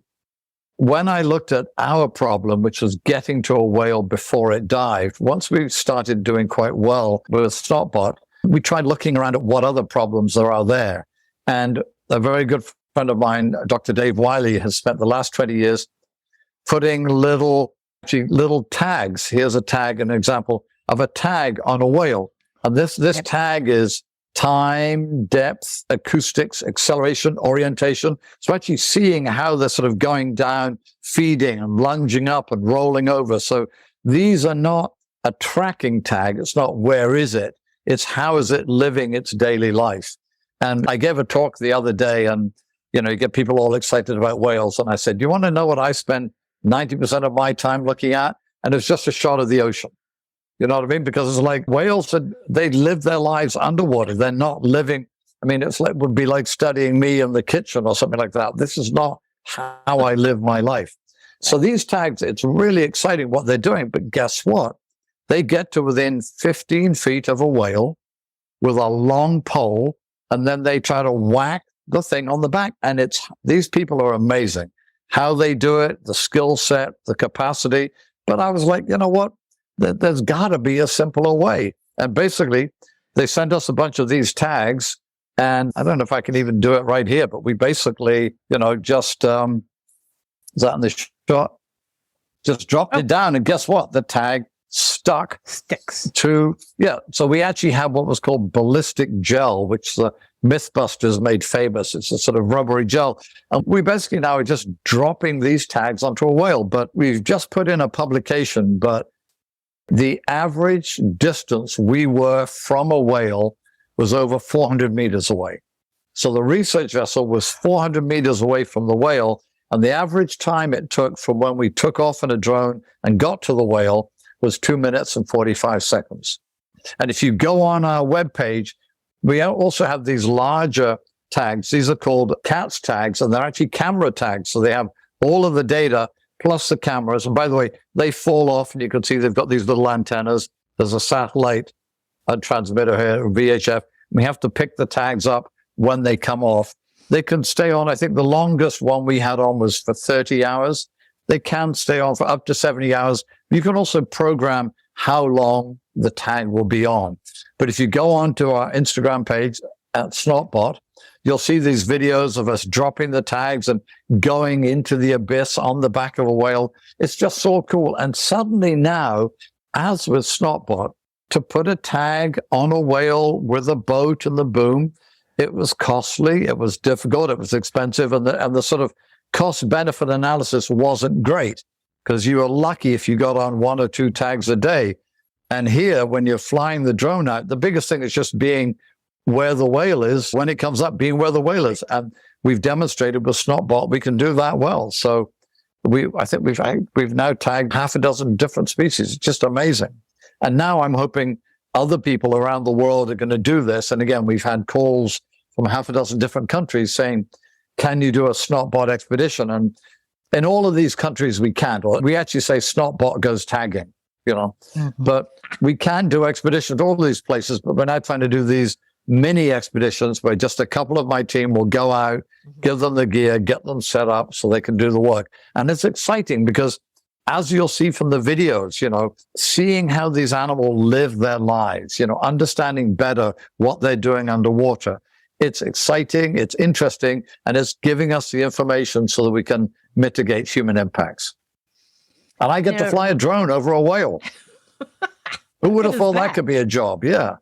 A: when I looked at our problem, which was getting to a whale before it dived, once we started doing quite well with Snotbot, we tried looking around at what other problems there are there. And a very good friend of mine, Dr. Dave Wiley, has spent the last 20 years putting little tags. Here's a tag, an example of a tag on a whale. And this tag is time, depth, acoustics, acceleration, orientation. So actually seeing how they're sort of going down, feeding and lunging up and rolling over. So these are not a tracking tag. It's not where is it? It's how is it living its daily life? And I gave a talk the other day, and you get people all excited about whales. And I said, do you want to know what I spend 90% of my time looking at? And it's just a shot of the ocean. You know what I mean? Because it's like whales, they live their lives underwater. They're not living. I mean, it would be like studying me in the kitchen or something like that. This is not how I live my life. So these tags, it's really exciting what they're doing. But guess what? They get to within 15 feet of a whale with a long pole, and then they try to whack the thing on the back. And these people are amazing. How they do it, the skill set, the capacity. But I was like, you know what? There's got to be a simpler way. And basically, they sent us a bunch of these tags. And I don't know if I can even do it right here, but we basically, just, is that in the shot? Just dropped it down. And guess what? The tag sticks to, so we actually have what was called ballistic gel, which the Mythbusters made famous. It's a sort of rubbery gel. And we basically now are just dropping these tags onto a whale, but we've just put in a publication, but the average distance we were from a whale was over 400 meters away. So the research vessel was 400 meters away from the whale, and the average time it took from when we took off in a drone and got to the whale was 2 minutes and 45 seconds. And if you go on our webpage, we also have these larger tags. These are called CATS tags, and they're actually camera tags. So they have all of the data plus the cameras. And by the way, they fall off, and you can see they've got these little antennas. There's a satellite, a transmitter here, VHF. We have to pick the tags up when they come off. They can stay on. I think the longest one we had on was for 30 hours. They can stay on for up to 70 hours. You can also program how long the tag will be on. But if you go onto our Instagram page at Snotbot, you'll see these videos of us dropping the tags and going into the abyss on the back of a whale. It's just so cool. And suddenly now, as with Snotbot, to put a tag on a whale with a boat and the boom, it was costly, it was difficult, it was expensive, and the sort of cost-benefit analysis wasn't great, because you were lucky if you got on 1 or 2 tags a day. And here, when you're flying the drone out, the biggest thing is just being where the whale is when it comes up, being where the whale is. And we've demonstrated with Snotbot we can do that well. So I think we've now tagged half a dozen different species. It's just amazing. And now I'm hoping other people around the world are going to do this. And again, we've had calls from half a dozen different countries saying, can you do a Snotbot expedition? And in all of these countries, we can't. Or we actually say Snotbot goes tagging, But we can do expeditions to all these places, but we're now trying to do these mini expeditions where just a couple of my team will go out, give them the gear, get them set up so they can do the work. And it's exciting because, as you'll see from the videos, seeing how these animals live their lives, understanding better what they're doing underwater. It's exciting, it's interesting, and it's giving us the information so that we can mitigate human impacts. And I get to fly a drone over a whale. Who would have thought that could be a job? Yeah.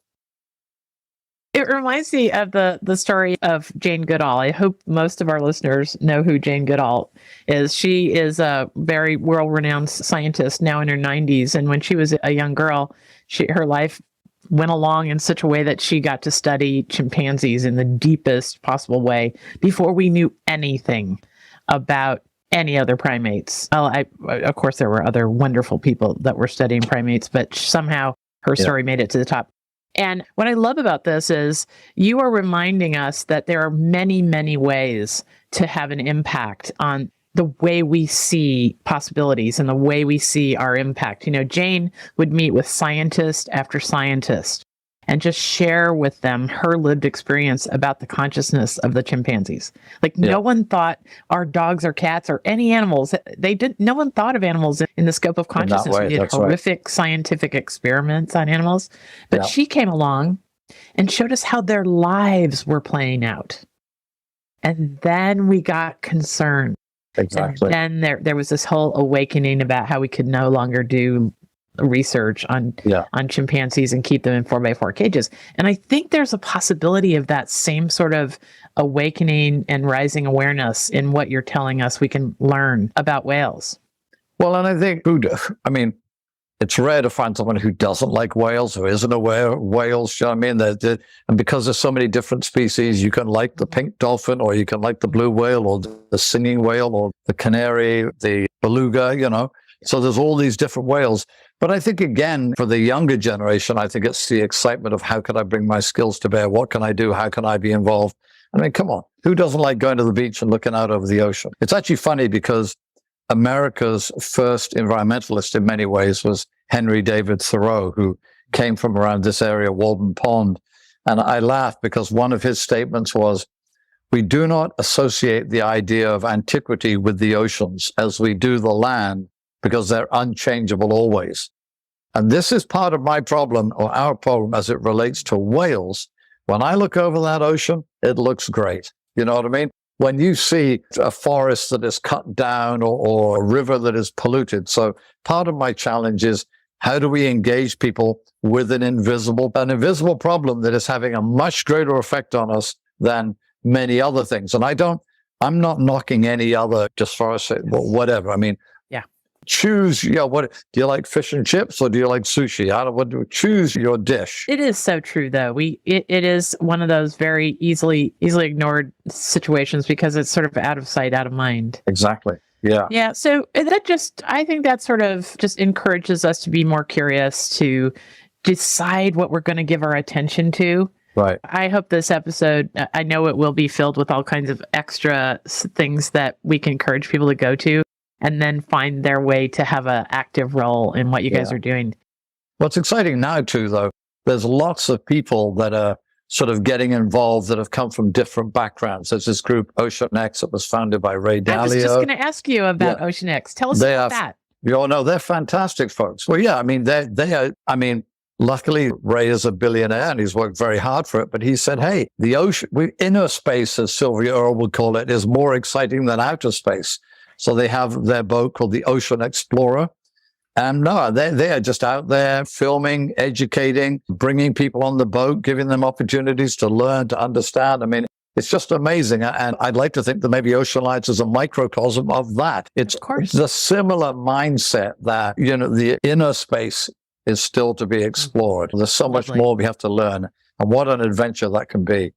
B: It reminds me of the story of Jane Goodall. I hope most of our listeners know who Jane Goodall is. She is a very world-renowned scientist now in her 90s. And when she was a young girl, her life went along in such a way that she got to study chimpanzees in the deepest possible way before we knew anything about any other primates. Of course, there were other wonderful people that were studying primates, but somehow her story made it to the top. And what I love about this is you are reminding us that there are many, many ways to have an impact on the way we see possibilities and the way we see our impact. Jane would meet with scientist after scientist and just share with them her lived experience about the consciousness of the chimpanzees. No one thought our dogs or cats or any animals, no one thought of animals in the scope of consciousness. We did horrific scientific experiments on animals, but she came along and showed us how their lives were playing out. And then we got concerned.
A: Exactly.
B: And then there was this whole awakening about how we could no longer do research on chimpanzees and keep them in 4x4 cages. And I think there's a possibility of that same sort of awakening and rising awareness in what you're telling us we can learn about whales.
A: Well, and I think it's rare to find someone who doesn't like whales, who isn't aware of whales. You know what I mean? And because there's so many different species, you can like the pink dolphin, or you can like the blue whale, or the singing whale, or the canary, the beluga, So there's all these different whales. But I think, again, for the younger generation, I think it's the excitement of how can I bring my skills to bear? What can I do? How can I be involved? I mean, come on. Who doesn't like going to the beach and looking out over the ocean? It's actually funny because America's first environmentalist in many ways was Henry David Thoreau, who came from around this area, Walden Pond. And I laugh because one of his statements was, we do not associate the idea of antiquity with the oceans as we do the land because they're unchangeable always. And this is part of my problem, or our problem, as it relates to whales. When I look over that ocean, it looks great. You know what I mean? When you see a forest that is cut down or a river that is polluted. So part of my challenge is, how do we engage people with an invisible problem that is having a much greater effect on us than many other things? And I'm not knocking any other, just for us, whatever. I mean, choose, what do you like, fish and chips, or do you like sushi? Choose your dish.
B: It is so true, though. It is one of those very easily ignored situations because it's sort of out of sight, out of mind.
A: Exactly. Yeah.
B: Yeah. So I think that sort of just encourages us to be more curious, to decide what we're going to give our attention to.
A: Right.
B: I hope this episode, I know it will be filled with all kinds of extra things that we can encourage people to go to and then find their way to have an active role in what you guys are doing.
A: What's exciting now, too, though, there's lots of people that are sort of getting involved that have come from different backgrounds. There's this group, Ocean X, that was founded by Ray Dalio.
B: I was just going to ask you about Ocean X. Tell us about that.
A: No, they're fantastic folks. Well, yeah, I mean, they are, luckily, Ray is a billionaire and he's worked very hard for it. But he said, hey, the ocean, inner space, as Sylvia Earle would call it, is more exciting than outer space. So they have their boat called the Ocean Explorer. And no, they are just out there filming, educating, bringing people on the boat, giving them opportunities to learn, to understand. I mean, it's just amazing. And I'd like to think that maybe Ocean Lights is a microcosm of that. It's the similar mindset that, the inner space is still to be explored. There's so much more we have to learn. And what an adventure that can be.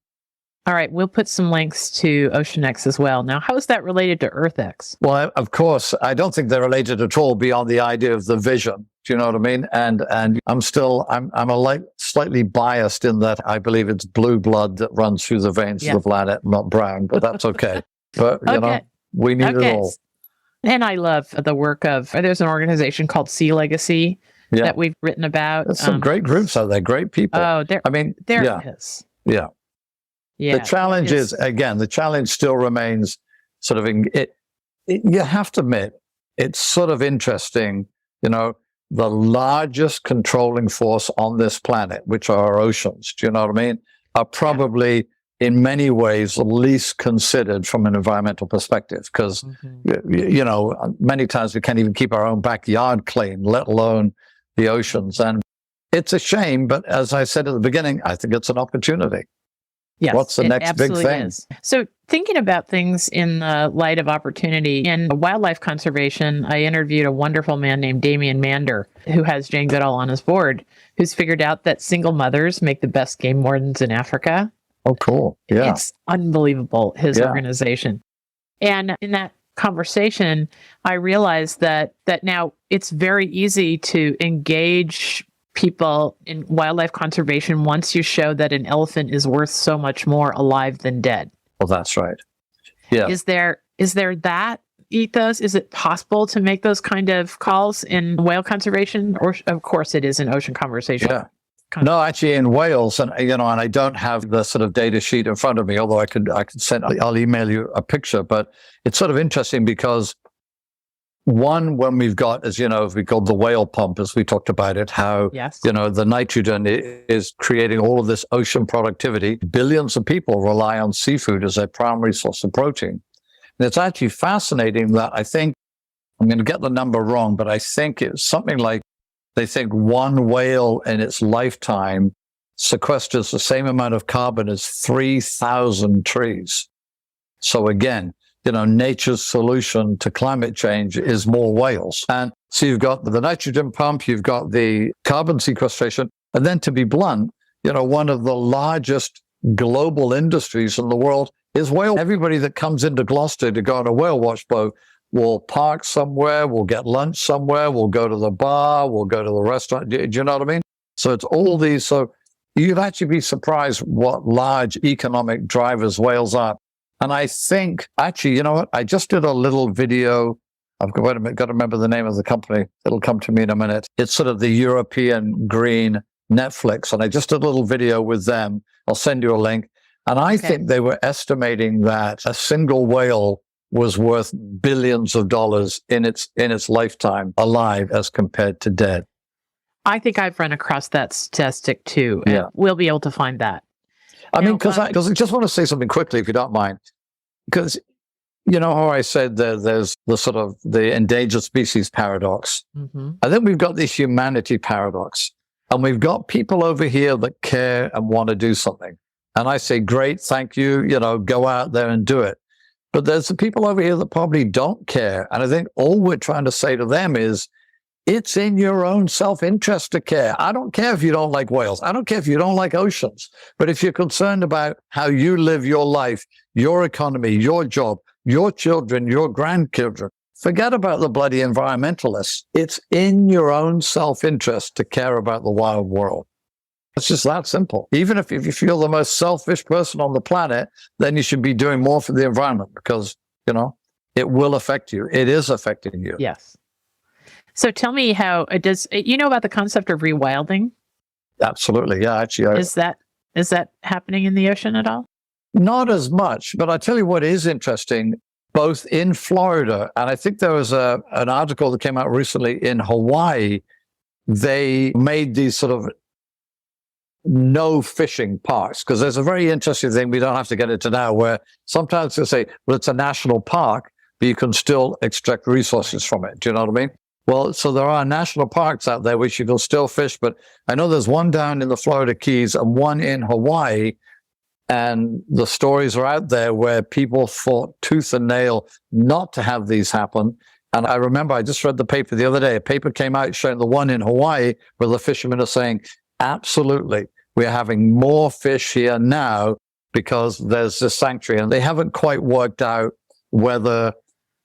B: All right, we'll put some links to Ocean X as well. Now, how is that related to Earth X?
A: Well, of course, I don't think they're related at all beyond the idea of the vision. Do you know what I mean? And I'm slightly biased in that I believe it's blue blood that runs through the veins of the planet, not brown, but that's okay. But, we need it all.
B: And I love the work of, there's an organization called Sea Legacy that we've written about.
A: There's some great groups out there, great people.
B: Oh, there is.
A: Yeah.
B: Yeah,
A: the challenge is, again, the challenge still remains sort of, you have to admit, it's sort of interesting, the largest controlling force on this planet, which are our oceans, do you know what I mean, are probably in many ways least considered from an environmental perspective, because, many times we can't even keep our own backyard clean, let alone the oceans. And it's a shame, but as I said at the beginning, I think it's an opportunity.
B: Yes,
A: what's the next big thing?
B: Is. So thinking about things in the light of opportunity in wildlife conservation, I interviewed a wonderful man named Damian Mander, who has Jane Goodall on his board, who's figured out that single mothers make the best game wardens in Africa.
A: Oh, cool. Yeah.
B: It's unbelievable, his organization. And in that conversation, I realized that now it's very easy to engage people in wildlife conservation once you show that an elephant is worth so much more alive than dead.
A: Well, that's right. Yeah.
B: Is there that ethos? Is it possible to make those kind of calls in whale conservation? Or of course it is in ocean conservation.
A: Yeah. No, actually in whales, and and I don't have the sort of data sheet in front of me, although I could I'll email you a picture, but it's sort of interesting because one, when we've got, as we call the whale pump, as we talked about it, how, the nitrogen is creating all of this ocean productivity. Billions of people rely on seafood as their primary source of protein. And it's actually fascinating that I think, I'm going to get the number wrong, but I think it's something like, they think one whale in its lifetime sequesters the same amount of carbon as 3,000 trees. So again, nature's solution to climate change is more whales. And so you've got the nitrogen pump, you've got the carbon sequestration, and then to be blunt, one of the largest global industries in the world is whale. Everybody that comes into Gloucester to go on a whale watch boat will park somewhere, will get lunch somewhere, will go to the bar, will go to the restaurant. Do you know what I mean? So it's all these. So you'd actually be surprised what large economic drivers whales are. And I think, actually, you know what? I just did a little video. I've got to remember the name of the company. It'll come to me in a minute. It's sort of the European Green Netflix. And I just did a little video with them. I'll send you a link. And I think they were estimating that a single whale was worth billions of dollars in its lifetime alive as compared to dead.
B: I think I've run across that statistic too. And
A: Yeah.
B: we'll be able to find that.
A: I
B: Now,
A: mean, because I just want to say something quickly, if you don't mind. Because you know how I said there's the sort of the endangered species paradox.
B: mhm.
A: I think we've got this humanity paradox. And we've got people over here that care and want to do something. And I say, great, thank you, go out there and do it. But there's the people over here that probably don't care. And I think all we're trying to say to them is, it's in your own self-interest to care. I don't care if you don't like whales. I don't care if you don't like oceans. But if you're concerned about how you live your life, your economy, your job, your children, your grandchildren, forget about the bloody environmentalists. It's in your own self-interest to care about the wild world. It's just that simple. Even if you feel the most selfish person on the planet, then you should be doing more for the environment because, it will affect you. It is affecting you.
B: Yes. So tell me how it does. You know about the concept of rewilding?
A: Absolutely. Yeah, actually.
B: Is that happening in the ocean at all?
A: Not as much, but I tell you what is interesting, both in Florida, and I think there was an article that came out recently in Hawaii. They made these sort of no fishing parks because there's a very interesting thing we don't have to get into now where sometimes they say, well, it's a national park, but you can still extract resources from it. Do you know what I mean? Well, so there are national parks out there which you can still fish, but I know there's one down in the Florida Keys and one in Hawaii. And the stories are out there where people fought tooth and nail not to have these happen. And I remember I just read the paper the other day. A paper came out showing the one in Hawaii where the fishermen are saying, absolutely, we're having more fish here now because there's this sanctuary. And they haven't quite worked out whether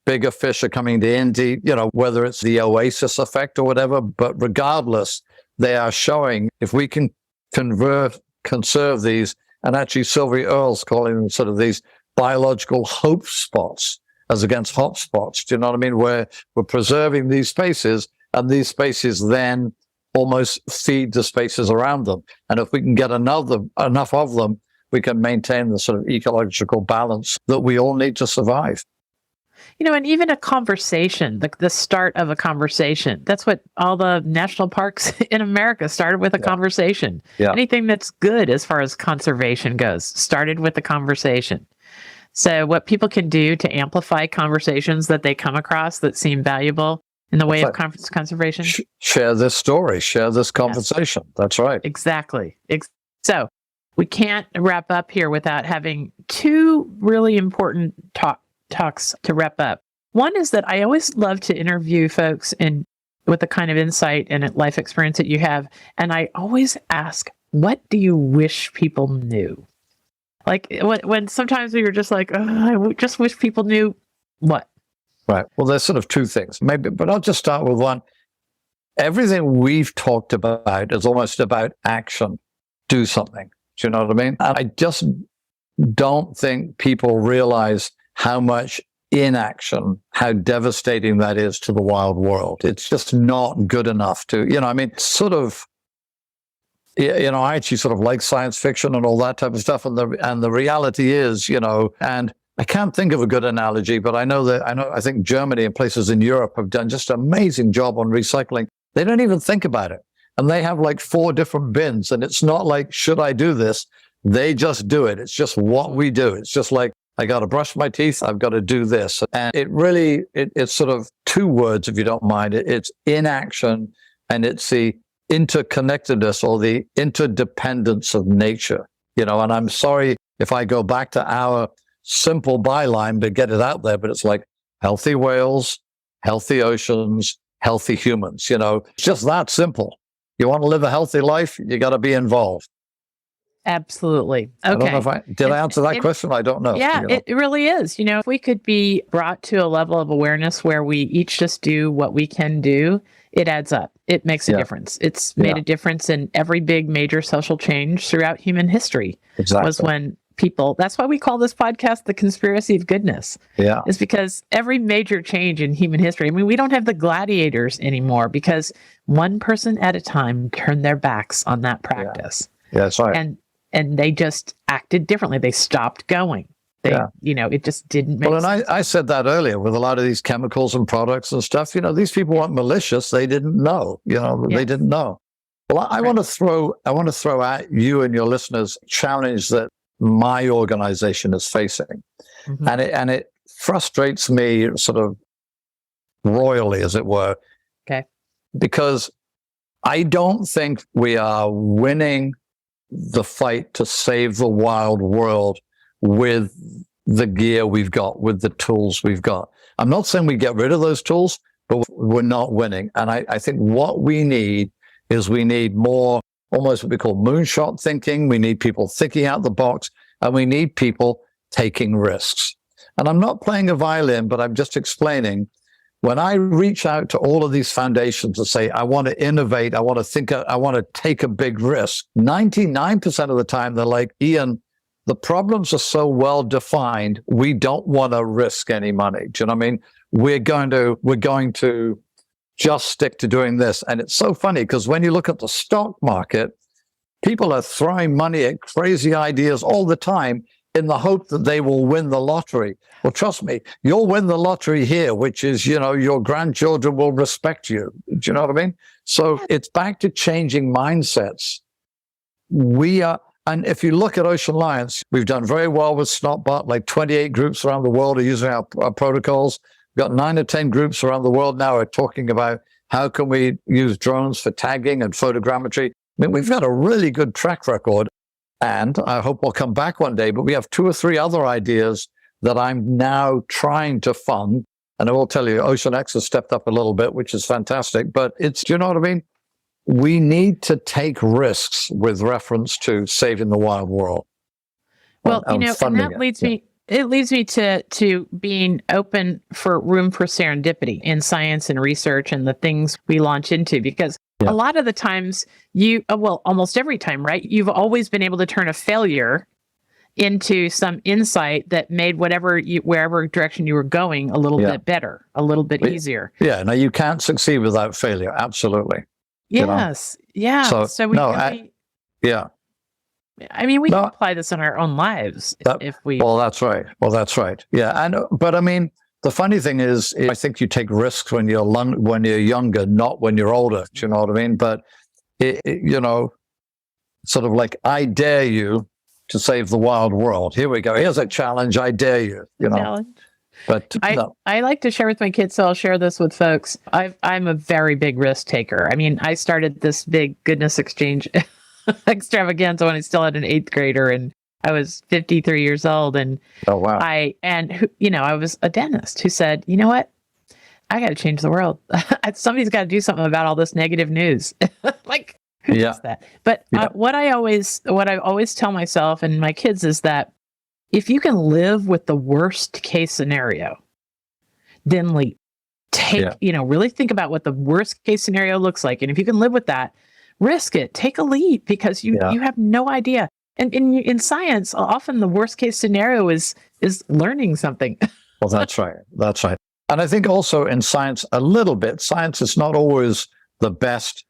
A: bigger fish are coming to Indy, whether it's the oasis effect or whatever. But regardless, they are showing if we can conserve these. And actually, Sylvia Earle's calling them sort of these biological hope spots as against hot spots. Do you know what I mean? Where we're preserving these spaces, and these spaces then almost feed the spaces around them. And if we can get enough of them, we can maintain the sort of ecological balance that we all need to survive.
B: And even a conversation, the start of a conversation. That's what all the national parks in America started with, a conversation.
A: Yeah.
B: Anything that's good as far as conservation goes started with a conversation. So what people can do to amplify conversations that they come across that seem valuable in the way of conservation.
A: Share this story, share this conversation. Yes. That's right.
B: Exactly. So we can't wrap up here without having two really important talks to wrap up. One is that I always love to interview folks with the kind of insight and life experience that you have. And I always ask, what do you wish people knew? Like when sometimes we were just like, I just wish people knew what?
A: Right. Well, there's sort of two things, maybe, but I'll just start with one. Everything we've talked about is almost about action. Do something. Do you know what I mean? And I just don't think people realize how much inaction, how devastating that is to the wild world. It's just not good enough to, sort of, I actually sort of like science fiction and all that type of stuff. And the reality is, and I can't think of a good analogy, but I think Germany and places in Europe have done just an amazing job on recycling. They don't even think about it. And they have like 4 different bins. And it's not like, should I do this? They just do it. It's just what we do. It's just like, I got to brush my teeth. I've got to do this. And it's sort of 2 words, if you don't mind. It's inaction, and it's the interconnectedness or the interdependence of nature. And I'm sorry if I go back to our simple byline to get it out there, but it's like healthy whales, healthy oceans, healthy humans. It's just that simple. You want to live a healthy life, you got to be involved.
B: Absolutely. Okay.
A: I don't know if I answer that question? I don't know.
B: Yeah, it really is. If we could be brought to a level of awareness where we each just do what we can do, it adds up. It makes a difference. It's made a difference in every big major social change throughout human history.
A: Exactly.
B: Was when people, that's why we call this podcast The Conspiracy of Goodness.
A: Yeah.
B: It's because every major change in human history, we don't have the gladiators anymore because one person at a time turned their backs on that practice.
A: Yeah, that's right.
B: And they just acted differently. They stopped going. It just didn't make
A: Well, and
B: sense.
A: I said that earlier with a lot of these chemicals and products and stuff. These people weren't malicious. They didn't know. They didn't know. Well, I want to throw at you and your listeners a challenge that my organization is facing,
B: Mm-hmm.
A: and it frustrates me sort of royally, as it were.
B: Okay.
A: Because I don't think we are winning the fight to save the wild world with the gear we've got, with the tools we've got. I'm not saying we get rid of those tools, but we're not winning. And I think what we need is we need more, almost what we call moonshot thinking. We need people thinking out the box, and we need people taking risks. And I'm not playing a violin, but I'm just explaining. When I reach out to all of these foundations and say, I want to innovate, I want to take a big risk, 99% of the time, they're like, Iain, the problems are so well defined, we don't want to risk any money. Do you know what I mean? We're going to just stick to doing this. And it's so funny because when you look at the stock market, people are throwing money at crazy ideas all the time in the hope that they will win the lottery. Well, trust me, you'll win the lottery here, which is, your grandchildren will respect you. Do you know what I mean? So it's back to changing mindsets. And if you look at Ocean Alliance, we've done very well with Snotbot. Like 28 groups around the world are using our protocols. We've got 9 or 10 groups around the world now are talking about how can we use drones for tagging and photogrammetry. I mean, we've got a really good track record, and I hope we'll come back one day, but we have 2 or 3 other ideas that I'm now trying to fund. And I will tell you, Ocean X has stepped up a little bit, which is fantastic, but do you know what I mean? We need to take risks with reference to saving the wild world.
B: Well, and that leads me. It leads me to being open for room for serendipity in science and research and the things we launch into, because a lot of the times almost every time, right? You've always been able to turn a failure into some insight that made wherever direction you were going a little bit better, a little bit easier.
A: Yeah. No, you can't succeed without failure. Absolutely.
B: Yes. Yeah. So we we can apply this in our own lives if we.
A: Well, that's right. Yeah. But I mean, the funny thing is, I think you take risks when you're younger, not when you're older. Do you know what I mean? But sort of like, I dare you to save the wild world. Here we go. Here's a challenge. I dare you. Challenge. But
B: I like to share with my kids, so I'll share this with folks. I'm a very big risk taker. I mean, I started this big goodness exchange extravaganza when I still had an 8th grader, and I was 53 years old. And
A: oh wow!
B: I was a dentist who said, you know what, I got to change the world. Somebody's got to do something about all this negative news. Like, who does that? But what I always tell myself and my kids is that if you can live with the worst case scenario, then leap. Really think about what the worst case scenario looks like. And if you can live with that, risk it, take a leap, because you have no idea. And in science, often the worst case scenario is learning something.
A: Well, that's right. That's right. And I think also in science, a little bit, science is not always the best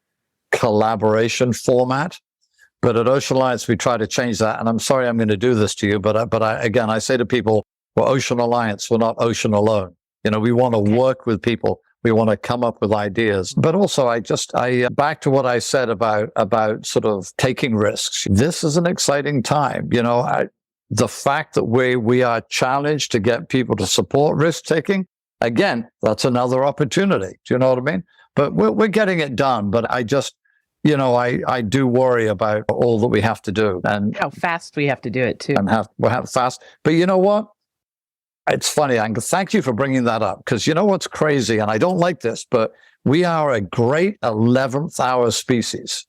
A: collaboration format. But at Ocean Alliance, we try to change that. And I'm sorry I'm going to do this to you, but I say to people, we're Ocean Alliance, we're not Ocean alone. We want to work with people. We want to come up with ideas. But also, I back to what I said about sort of taking risks. This is an exciting time. The fact that we are challenged to get people to support risk taking, again, that's another opportunity. Do you know what I mean? But we're getting it done. But I do worry about all that we have to do and
B: how fast we have to do it too.
A: And we'll have fast. But you know what? It's funny. And thank you for bringing that up, because you know what's crazy, and I don't like this, but we are a great 11th hour species.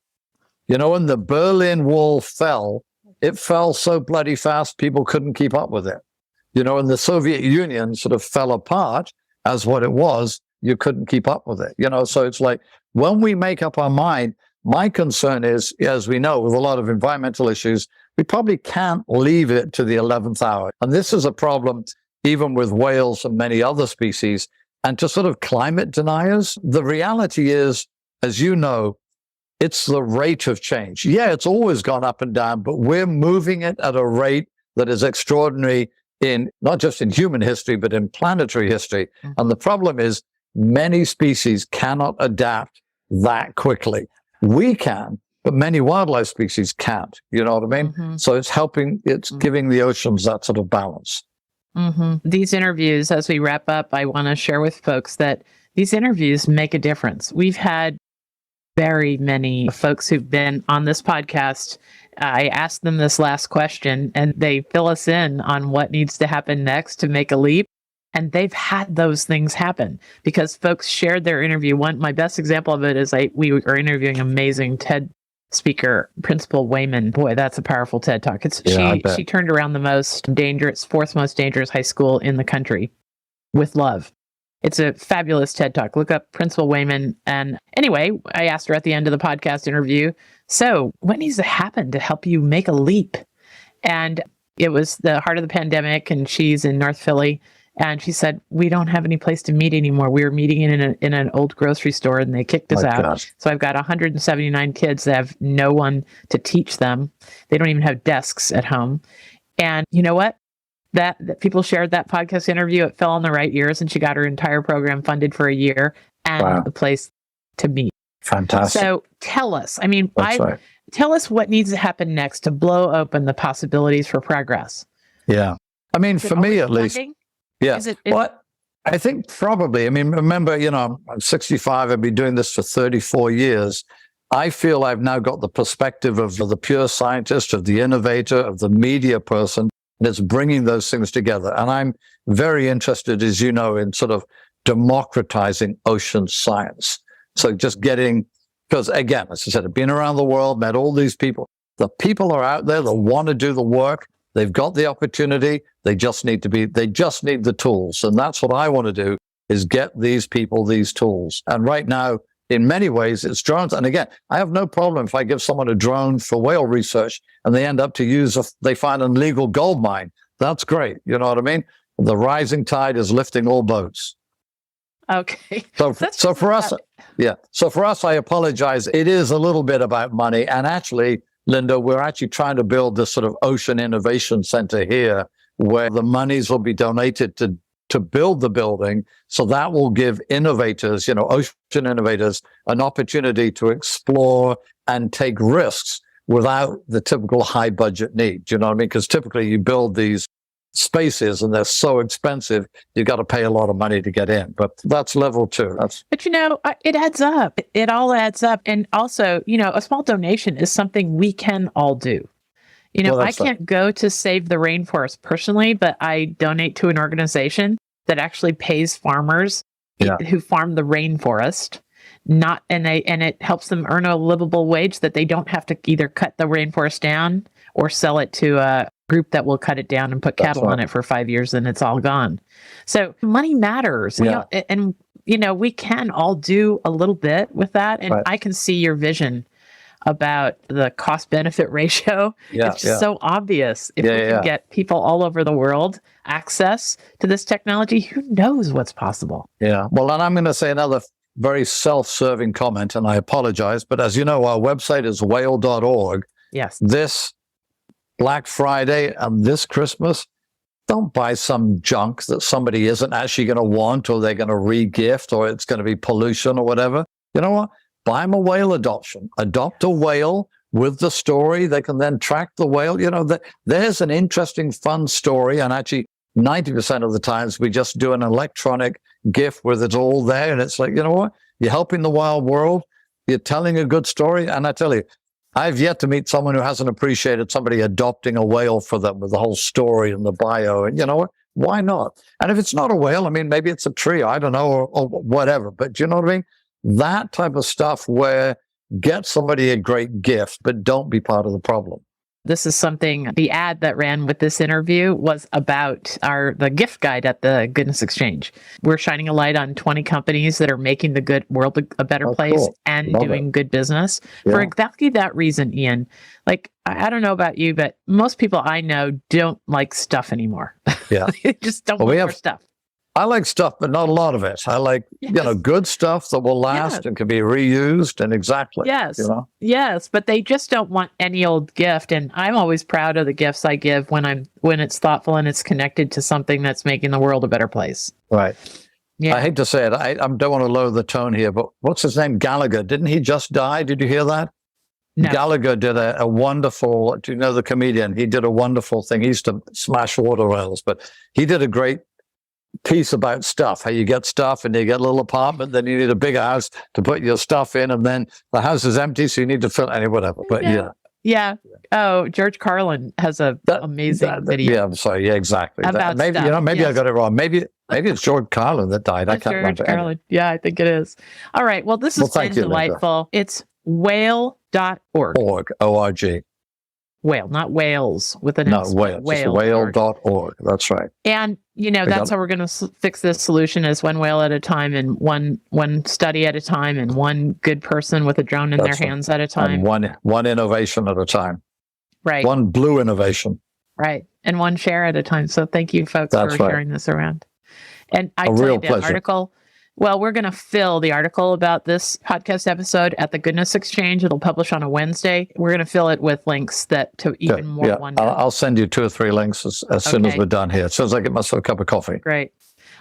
A: When the Berlin Wall fell, it fell so bloody fast people couldn't keep up with it. And the Soviet Union sort of fell apart as what it was. You couldn't keep up with it. So it's like, when we make up our mind, my concern is, as we know, with a lot of environmental issues, we probably can't leave it to the 11th hour. And this is a problem even with whales and many other species. And to sort of climate deniers, the reality is, as you know, it's the rate of change. Yeah, it's always gone up and down, but we're moving it at a rate that is extraordinary in not just in human history, but in planetary history. And the problem is many species cannot adapt that quickly. We can, but many wildlife species can't. You know what I mean? So it's giving the oceans that sort of balance.
B: These interviews, as we wrap up, I want to share with folks that these interviews make a difference. We've had very many folks who've been on this podcast. I asked them this last question and they fill us in on what needs to happen next to make a leap. And they've had those things happen because folks shared their interview. My best example of it is we were interviewing amazing TED speaker, Principal Wayman. Boy, that's a powerful TED Talk. She turned around the fourth most dangerous high school in the country with love. It's a fabulous TED Talk. Look up Principal Wayman. And anyway, I asked her at the end of the podcast interview, so what needs to happen to help you make a leap? And it was the heart of the pandemic, and she's in North Philly. And she said, we don't have any place to meet anymore. We were meeting in an old grocery store and they kicked us out. Gosh. So I've got 179 kids that have no one to teach them. They don't even have desks at home. And you know what? That people shared that podcast interview. It fell on the right ears and she got her entire program funded for a year and a place to meet.
A: Fantastic.
B: So tell us,
A: tell
B: us what needs to happen next to blow open the possibilities for progress.
A: Yeah. I mean, for me at least. Yeah. I think probably, remember, I'm 65. I've been doing this for 34 years. I feel I've now got the perspective of the pure scientist, of the innovator, of the media person, and it's bringing those things together. And I'm very interested, as you know, in sort of democratizing ocean science. So just because again, as I said, I've been around the world, met all these people. The people are out there that want to do the work. They've got the opportunity. They just need the tools. And that's what I want to do, is get these people these tools. And right now, in many ways, it's drones. And again, I have no problem if I give someone a drone for whale research and they end up they find an illegal gold mine. That's great. You know what I mean? The rising tide is lifting all boats.
B: Okay.
A: So for us, I apologize. It is a little bit about money. And actually, Linda, we're actually trying to build this sort of ocean innovation center here where the monies will be donated to build the building. So that will give innovators, ocean innovators, an opportunity to explore and take risks without the typical high budget need. Do you know what I mean? Because typically you build these spaces and they're so expensive, you got to pay a lot of money to get in. But that's level 2.
B: But it adds up. It all adds up. And also, a small donation is something we can all do. I can't go to save the rainforest personally, but I donate to an organization that actually pays farmers who farm the rainforest. And it helps them earn a livable wage that they don't have to either cut the rainforest down or sell it to a group that will cut it down and put cattle on it for 5 years and it's all gone. So money matters. And we can all do a little bit with that. And I can see your vision about the cost benefit ratio. It's just so obvious. If we can get people all over the world access to this technology, who knows what's possible?
A: Yeah. Well, and I'm going to say another very self-serving comment, and I apologize, but as you know, our website is whale.org.
B: Yes.
A: This Black Friday and this Christmas, don't buy some junk that somebody isn't actually going to want, or they're going to re-gift, or it's going to be pollution or whatever. You know what? Buy them a whale adoption. Adopt a whale with the story. They can then track the whale. There's an interesting, fun story. And actually, 90% of the times we just do an electronic gift with it all there. And it's like, you know what? You're helping the wild world. You're telling a good story. And I tell you, I've yet to meet someone who hasn't appreciated somebody adopting a whale for them with the whole story and the bio. And you know what? Why not? And if it's not a whale, maybe it's a tree, I don't know, or whatever. But do you know what I mean? That type of stuff where get somebody a great gift, but don't be part of the problem.
B: This is something, the ad that ran with this interview was about the gift guide at the Goodness Exchange. We're shining a light on 20 companies that are making the good world a better place and doing good business for exactly that reason, Iain. Like, I don't know about you, but most people I know don't like stuff anymore.
A: Yeah.
B: They just don't want more stuff.
A: I like stuff, but not a lot of it. I like, good stuff that will last and can be reused. And exactly.
B: Yes. Yes. But they just don't want any old gift. And I'm always proud of the gifts I give when it's thoughtful and it's connected to something that's making the world a better place.
A: Right.
B: Yeah.
A: I hate to say it. I don't want to lower the tone here, but what's his name? Gallagher. Didn't he just die? Did you hear that?
B: No.
A: Gallagher did a wonderful, do you know the comedian? He did a wonderful thing. He used to smash water rails, but he did a great piece about stuff, how you get stuff and you get a little apartment, then you need a bigger house to put your stuff in, and then the house is empty, so you need to fill any whatever. But
B: yeah. Oh, George Carlin has a amazing video.
A: Yeah, I'm sorry. Yeah, exactly.
B: About
A: maybe
B: stuff.
A: Maybe I got it wrong. Maybe it's George Carlin that died. I can't remember.
B: Carlin. Yeah, I think it is. All right. Well, this has been delightful. Linda. It's whale.org.
A: O-R-G.
B: Whale, not whales with an S.
A: No, whale. Whale.org. That's right.
B: And, that's how we're going to fix this solution is one whale at a time and one study at a time and one good person with a drone in their hands at a time.
A: And one innovation at a time.
B: Right.
A: One blue innovation.
B: Right. And one share at a time. So thank you, folks, for sharing this around. And I tell you, the article, well, we're going to fill the article about this podcast episode at the Goodness Exchange. It'll publish on a Wednesday. We're going to fill it with links to even more wonder.
A: I'll send you 2 or 3 links as soon as we're done here. As soon as I get myself a cup of coffee.
B: Great.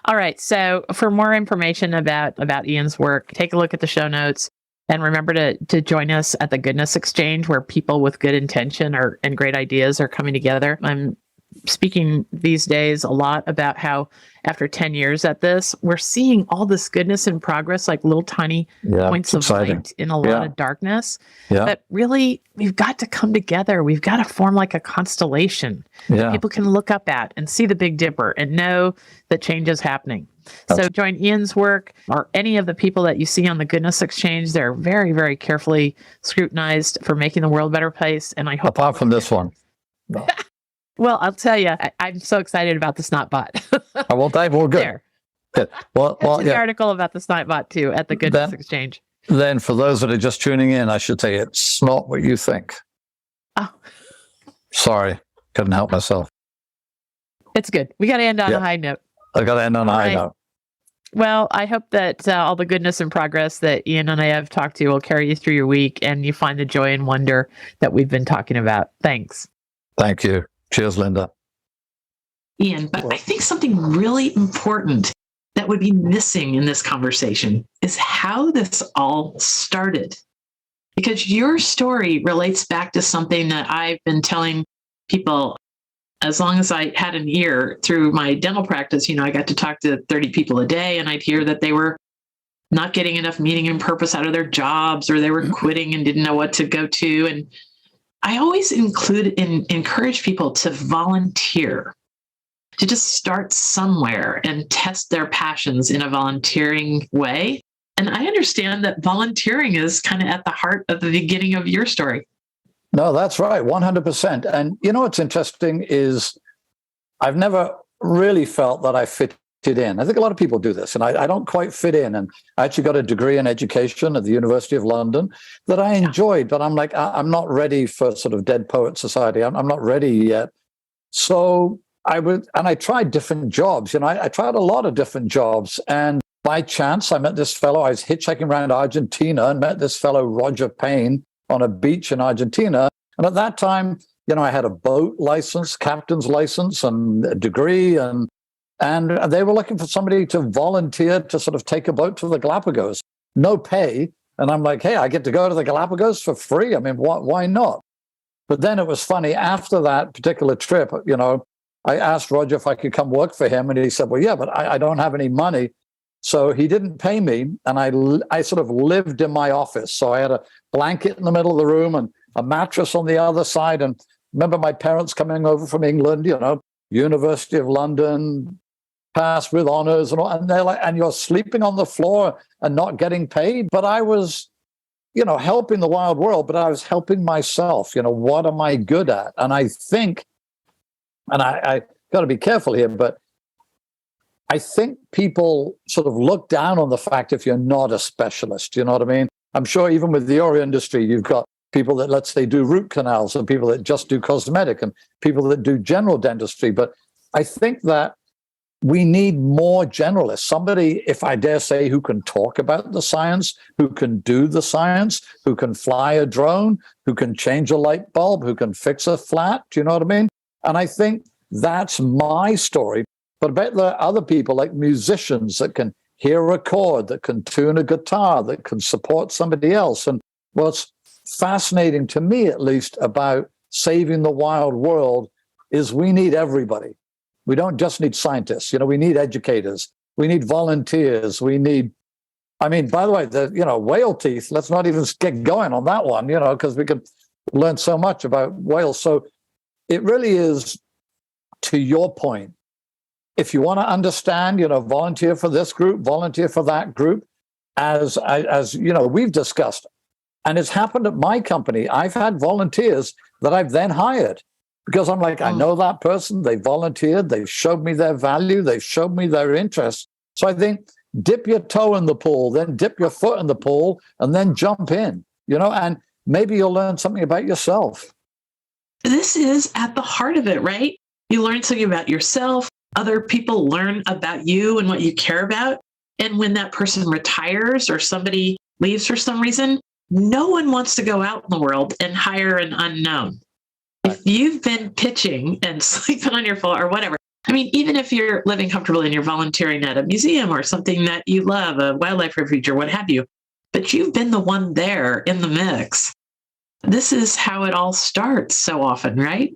B: All right. So for more information about Iain's work, take a look at the show notes. And remember to join us at the Goodness Exchange, where people with good intention and great ideas are coming together. I'm speaking these days a lot about how after 10 years at this, we're seeing all this goodness and progress, like little tiny points of light in a lot of darkness. Yeah. But really, we've got to come together. We've got to form like a constellation that people can look up at and see the Big Dipper and know that change is happening. So join Iain's work or any of the people that you see on the Goodness Exchange. They're very, very carefully scrutinized for making the world a better place. And I hope
A: apart from this one. No.
B: Well, I'll tell you, I'm so excited about the snot bot.
A: Well, Dave, we're good.
B: There.
A: Good. Well,
B: the article about the snot bot too at the Goodness Exchange.
A: Then for those that are just tuning in, I should say it's not what you think.
B: Oh.
A: Sorry. Couldn't help myself.
B: It's good. We got to end on a high note.
A: I got to end on a high note.
B: Well, I hope that all the goodness and progress that Iain and I have talked to will carry you through your week and you find the joy and wonder that we've been talking about. Thanks.
A: Thank you. Cheers, Linda.
B: Iain, but I think something really important that would be missing in this conversation is how this all started. Because your story relates back to something that I've been telling people as long as I had an ear through my dental practice. I got to talk to 30 people a day, and I'd hear that they were not getting enough meaning and purpose out of their jobs, or they were quitting and didn't know what to go to. And I always encourage people to volunteer, to just start somewhere and test their passions in a volunteering way. And I understand that volunteering is kind of at the heart of the beginning of your story.
A: No, that's right, 100%. And what's interesting is I've never really felt that I fitted in. I think a lot of people do this, and I don't quite fit in. And I actually got a degree in education at the University of London that I enjoyed, but I'm like, I'm not ready for sort of Dead Poet Society. I'm not ready yet. So I tried different jobs. I tried a lot of different jobs. And by chance, I met this fellow. I was hitchhiking around Argentina and met this fellow, Roger Payne, on a beach in Argentina. And at that time, I had a boat license, captain's license, and a degree, and they were looking for somebody to volunteer to sort of take a boat to the Galapagos, no pay. And I'm like, hey, I get to go to the Galapagos for free. I mean, why not? But then it was funny. After that particular trip, I asked Roger if I could come work for him, and he said, well, yeah, but I don't have any money. So he didn't pay me, and I sort of lived in my office. So I had a blanket in the middle of the room and a mattress on the other side. And remember my parents coming over from England, University of London, passed with honors, and they're like, and you're sleeping on the floor and not getting paid. But I was, helping the wild world, but I was helping myself. What am I good at? And I think, and I got to be careful here, but I think people sort of look down on the fact if you're not a specialist. You know what I mean? I'm sure even with your industry, you've got people that, let's say, do root canals, and people that just do cosmetic, and people that do general dentistry. But I think that we need more generalists. Somebody, if I dare say, who can talk about the science, who can do the science, who can fly a drone, who can change a light bulb, who can fix a flat. Do you know what I mean? And I think that's my story. But I bet there are other people like musicians that can hear a chord, that can tune a guitar, that can support somebody else. And what's fascinating to me, at least, about saving the wild world is we need everybody. We don't just need scientists. We need educators. We need volunteers. We need, by the way, whale teeth, let's not even get going on that one, because we could learn so much about whales. So it really is, to your point, if you want to understand, volunteer for this group, volunteer for that group, as we've discussed. And it's happened at my company. I've had volunteers that I've then hired. Because I'm like, I know that person, they volunteered, they've showed me their value, they've showed me their interest. So I think dip your toe in the pool, then dip your foot in the pool, and then jump in, and maybe you'll learn something about yourself.
C: This is at the heart of it, right? You learn something about yourself, other people learn about you and what you care about. And when that person retires or somebody leaves for some reason, no one wants to go out in the world and hire an unknown. If you've been pitching and sleeping on your floor or whatever, even if you're living comfortably and you're volunteering at a museum or something that you love, a wildlife refuge or what have you, but you've been the one there in the mix. This is how it all starts so often, right?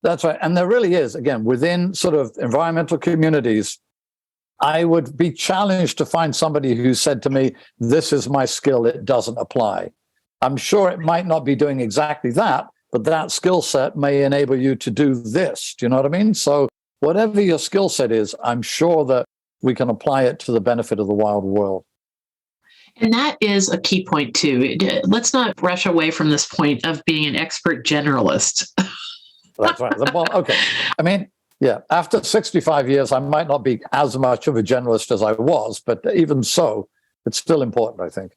A: That's right. And there really is, again, within sort of environmental communities, I would be challenged to find somebody who said to me, this is my skill, it doesn't apply. I'm sure it might not be doing exactly that, but that skill set may enable you to do this. Do you know what I mean? So whatever your skill set is, I'm sure that we can apply it to the benefit of the wild world.
C: And that is a key point too. Let's not rush away from this point of being an expert generalist.
A: That's right. Well, okay. After 65 years, I might not be as much of a generalist as I was, but even so, it's still important, I think.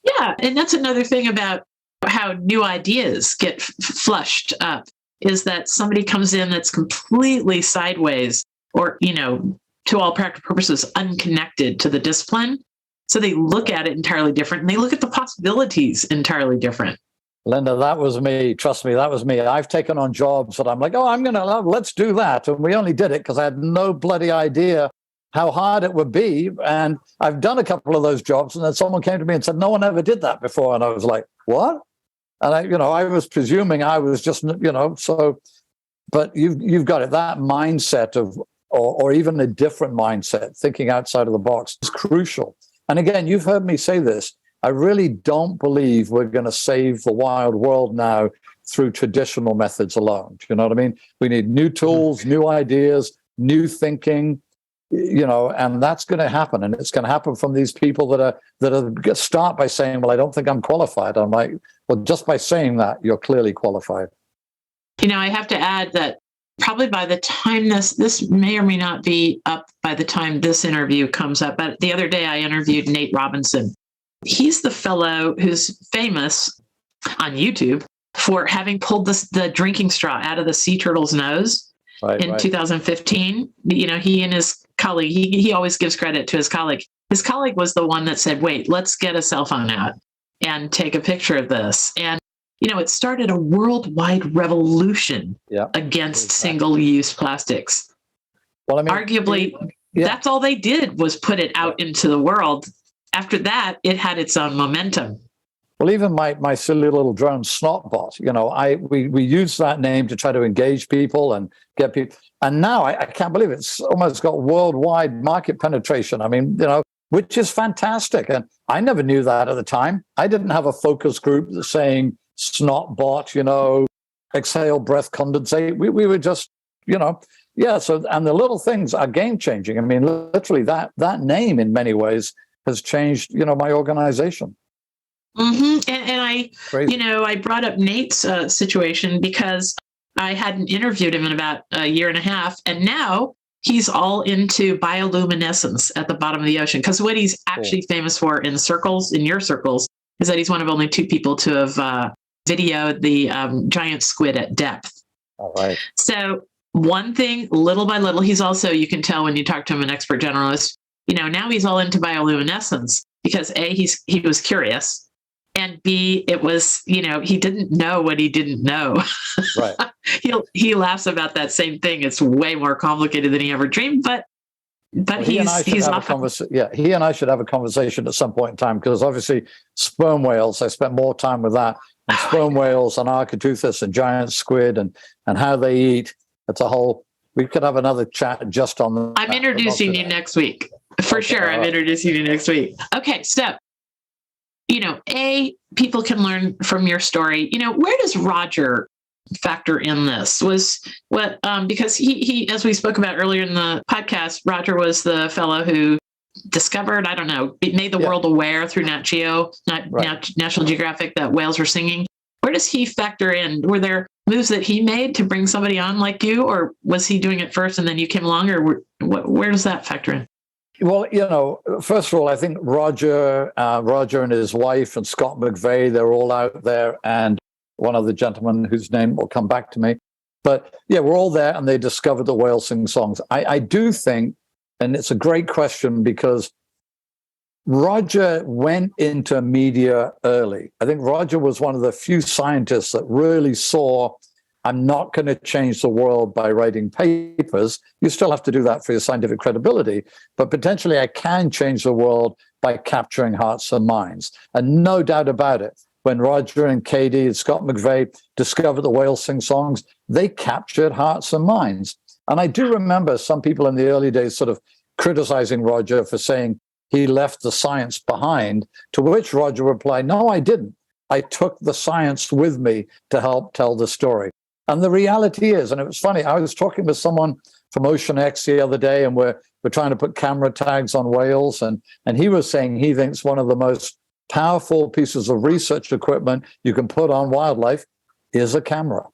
C: Yeah. And that's another thing about how new ideas get flushed up, is that somebody comes in that's completely sideways or, to all practical purposes, unconnected to the discipline. So they look at it entirely different and they look at the possibilities entirely different.
A: Linda, that was me. Trust me, that was me. I've taken on jobs that I'm like, let's do that. And we only did it because I had no bloody idea how hard it would be. And I've done a couple of those jobs. And then someone came to me and said, no one ever did that before. And I was like, what? And I was presuming I was just, but you've got it. That mindset of, or even a different mindset, thinking outside of the box, is crucial. And again, you've heard me say this. I really don't believe we're going to save the wild world now through traditional methods alone. Do you know what I mean? We need new tools, new ideas, new thinking, and that's going to happen. And it's going to happen from these people that start by saying, well, I don't think I'm qualified. I'm like, well, just by saying that, you're clearly qualified.
C: I have to add that probably by the time this may or may not be up by the time this interview comes up. But the other day I interviewed Nate Robinson. He's the fellow who's famous on YouTube for having pulled the drinking straw out of the sea turtle's nose in 2015. He and his colleague, he always gives credit to his colleague. His colleague was the one that said, wait, let's get a cell phone out and take a picture of this. And, it started a worldwide revolution against single-use plastics. Well, arguably, that's all they did was put it out into the world. After that, it had its own momentum.
A: Well, even my silly little drone Snotbot, we use that name to try to engage people and get people. And now I can't believe it's almost got worldwide market penetration. Which is fantastic. And I never knew that at the time. I didn't have a focus group saying Snotbot, exhale breath condensate. We were just, So, and the little things are game changing. Literally that name in many ways has changed, my organization.
C: Mm-hmm. And I brought up Nate's situation because I hadn't interviewed him in about a year and a half. And now he's all into bioluminescence at the bottom of the ocean. Because what he's actually famous for in your circles, is that he's one of only two people to have videoed the giant squid at depth.
A: All right.
C: So one thing, little by little, he's also, you can tell when you talk to him, an expert generalist, now he's all into bioluminescence because A, he was curious, and B, it was, he didn't know what he didn't know.
A: Right.
C: He laughs about that same thing. It's way more complicated than he ever dreamed, but he and I
A: should have a conversation at some point in time, because obviously sperm whales, I spent more time with that, and sperm whales and Architeuthis and giant squid and how they eat. It's we could have another chat just on that.
C: I'm introducing you next week. For sure. I'm introducing you next week. Okay. So, people can learn from your story. Where does Roger factor in this? Because he, as we spoke about earlier in the podcast, Roger was the fellow who discovered, it made the world aware through Nat Geo, National Geographic, that whales were singing. Where does he factor in? Were there moves that he made to bring somebody on like you, or was he doing it first and then you came along, or where does that factor in?
A: Well, first of all, I think Roger and his wife and Scott McVeigh, they're all out there, and one of the gentlemen whose name will come back to me. But yeah, we're all there, and they discovered the whales sing songs. I do think, and it's a great question, because Roger went into media early. I think Roger was one of the few scientists that really saw, I'm not going to change the world by writing papers. You still have to do that for your scientific credibility, but potentially I can change the world by capturing hearts and minds. And no doubt about it, when Roger and Katie and Scott McVeigh discovered the whales sing songs, they captured hearts and minds. And I do remember some people in the early days sort of criticizing Roger for saying he left the science behind, to which Roger replied, no, I didn't. I took the science with me to help tell the story. And the reality is, and it was funny, I was talking with someone from Ocean X the other day, and we're trying to put camera tags on whales, and he was saying he thinks one of the most powerful pieces of research equipment you can put on wildlife is a camera.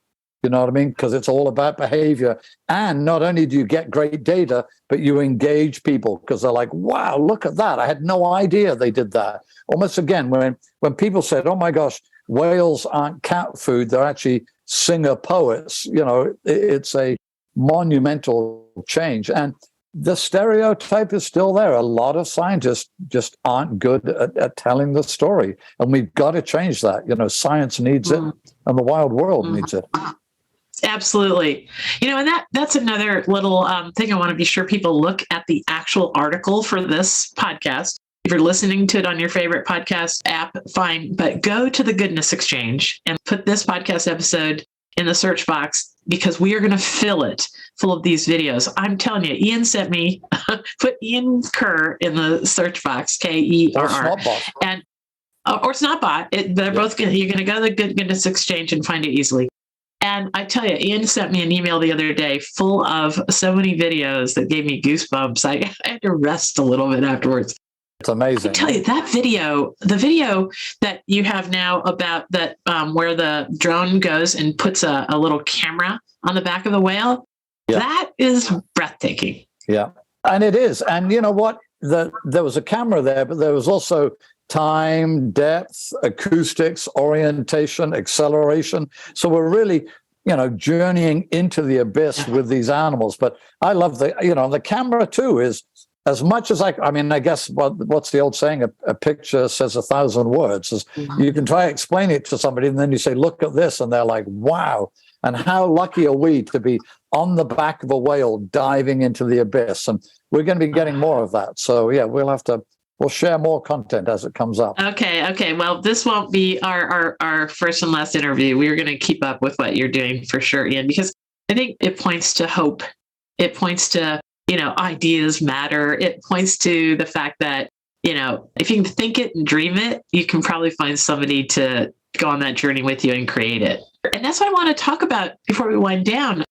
A: You know what I mean? Because it's all about behavior. And not only do you get great data, but you engage people, because they're like, wow, look at that. I had no idea they did that. Almost again, when people said, oh my gosh, whales aren't cat food, they're actually singer poets, it's a monumental change. And the stereotype is still there. A lot of scientists just aren't good at telling the story. And we've got to change that. Science needs it, and the wild world needs it.
C: Absolutely. And that's another little thing I want to be sure people look at the actual article for this podcast. If you're listening to it on your favorite podcast app, fine, but go to the Goodness Exchange and put this podcast episode in the search box, because we are going to fill it full of these videos. I'm telling you, Iain sent me, put Iain Kerr in the search box, Kerr, and or Snotbot. They're both good. You're going to go to the Goodness Exchange and find it easily. And I tell you, Iain sent me an email the other day full of so many videos that gave me goosebumps. I had to rest a little bit afterwards.
A: It's amazing.
C: I tell you, the video that you have now about that, where the drone goes and puts a little camera on the back of the whale, that is breathtaking.
A: Yeah, and it is. And you know what? There was a camera there, but there was also time, depth, acoustics, orientation, acceleration. So we're really, journeying into the abyss with these animals. But I love the camera too is, as much as I guess what's the old saying? A picture says 1,000 words. You can try to explain it to somebody, and then you say, look at this, and they're like, wow. And how lucky are we to be on the back of a whale diving into the abyss? And we're going to be getting more of that. So yeah, we'll share more content as it comes up.
C: Okay. Well, this won't be our first and last interview. We're going to keep up with what you're doing for sure, Iain, because I think it points to hope. It points to, ideas matter. It points to the fact that, if you can think it and dream it, you can probably find somebody to go on that journey with you and create it. And that's what I want to talk about before we wind down.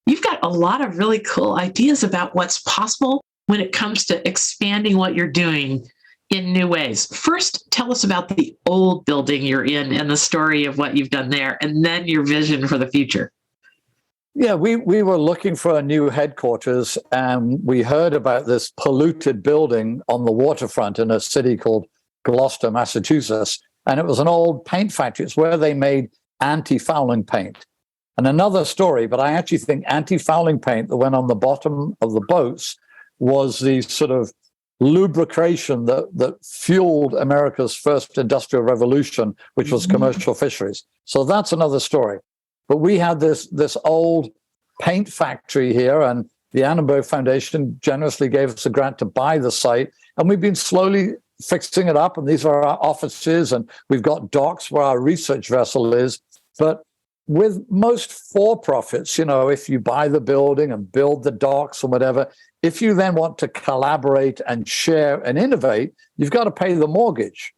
C: You've got a lot of really cool ideas about what's possible when it comes to expanding what you're doing in new ways. First, tell us about the old building you're in and the story of what you've done there, and then your vision for the future.
A: Yeah, we were looking for a new headquarters, and we heard about this polluted building on the waterfront in a city called Gloucester, Massachusetts. And it was an old paint factory. It's where they made anti-fouling paint. And another story, but I actually think anti-fouling paint that went on the bottom of the boats was the sort of lubrication that fueled America's first industrial revolution, which was commercial fisheries. So that's another story. But we had this old paint factory here, and the Annenberg Foundation generously gave us a grant to buy the site. And we've been slowly fixing it up. And these are our offices, and we've got docks where our research vessel is. But with most for-profits, if you buy the building and build the docks and whatever, if you then want to collaborate and share and innovate, you've got to pay the mortgage.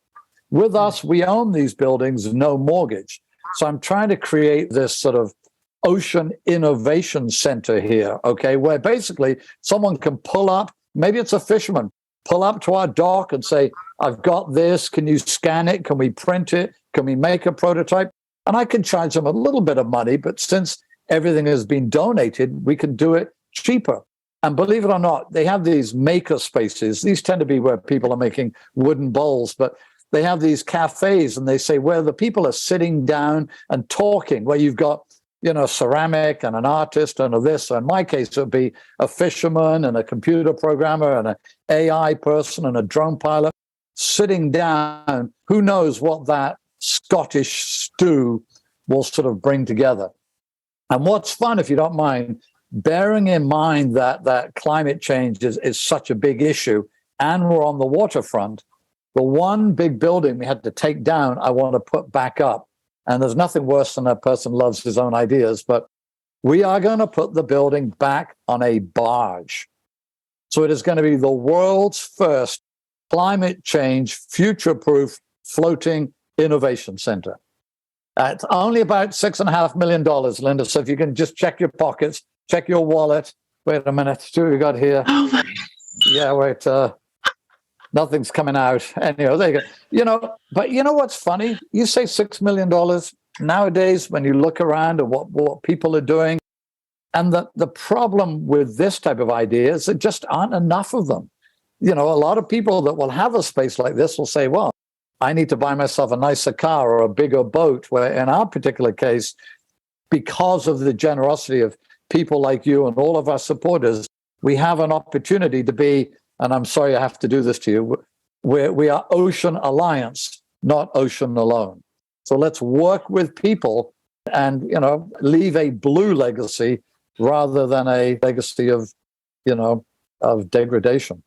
A: With us, we own these buildings, no mortgage. So I'm trying to create this sort of ocean innovation center here, okay, where basically someone can pull up, maybe it's a fisherman, pull up to our dock and say, I've got this, can you scan it? Can we print it? Can we make a prototype? And I can charge them a little bit of money, but since everything has been donated, we can do it cheaper. And believe it or not, they have these maker spaces. These tend to be where people are making wooden bowls, but they have these cafes, and they say where the people are sitting down and talking, where you've got, ceramic and an artist and a this. So in my case, it would be a fisherman and a computer programmer and an AI person and a drone pilot sitting down. Who knows what that Scottish stew will sort of bring together. And what's fun, if you don't mind, bearing in mind that climate change is such a big issue, and we're on the waterfront, the one big building we had to take down, I want to put back up. And there's nothing worse than a person loves his own ideas, but we are going to put the building back on a barge. So it is going to be the world's first climate change, future-proof, floating innovation center. It's only about $6.5 million, Linda. So if you can just check your pockets, check your wallet. Wait a minute. What we got here?
C: Oh my.
A: Yeah, wait. Nothing's coming out. Anyway, there you go. But you know what's funny? You say $6 million. Nowadays, when you look around at what people are doing, and the problem with this type of idea is there just aren't enough of them. A lot of people that will have a space like this will say, well, I need to buy myself a nicer car or a bigger boat, where in our particular case, because of the generosity of people like you and all of our supporters, we have an opportunity to be, and I'm sorry I have to do this to you, we are Ocean Alliance, not Ocean Alone. So let's work with people and, leave a blue legacy rather than a legacy of, of degradation.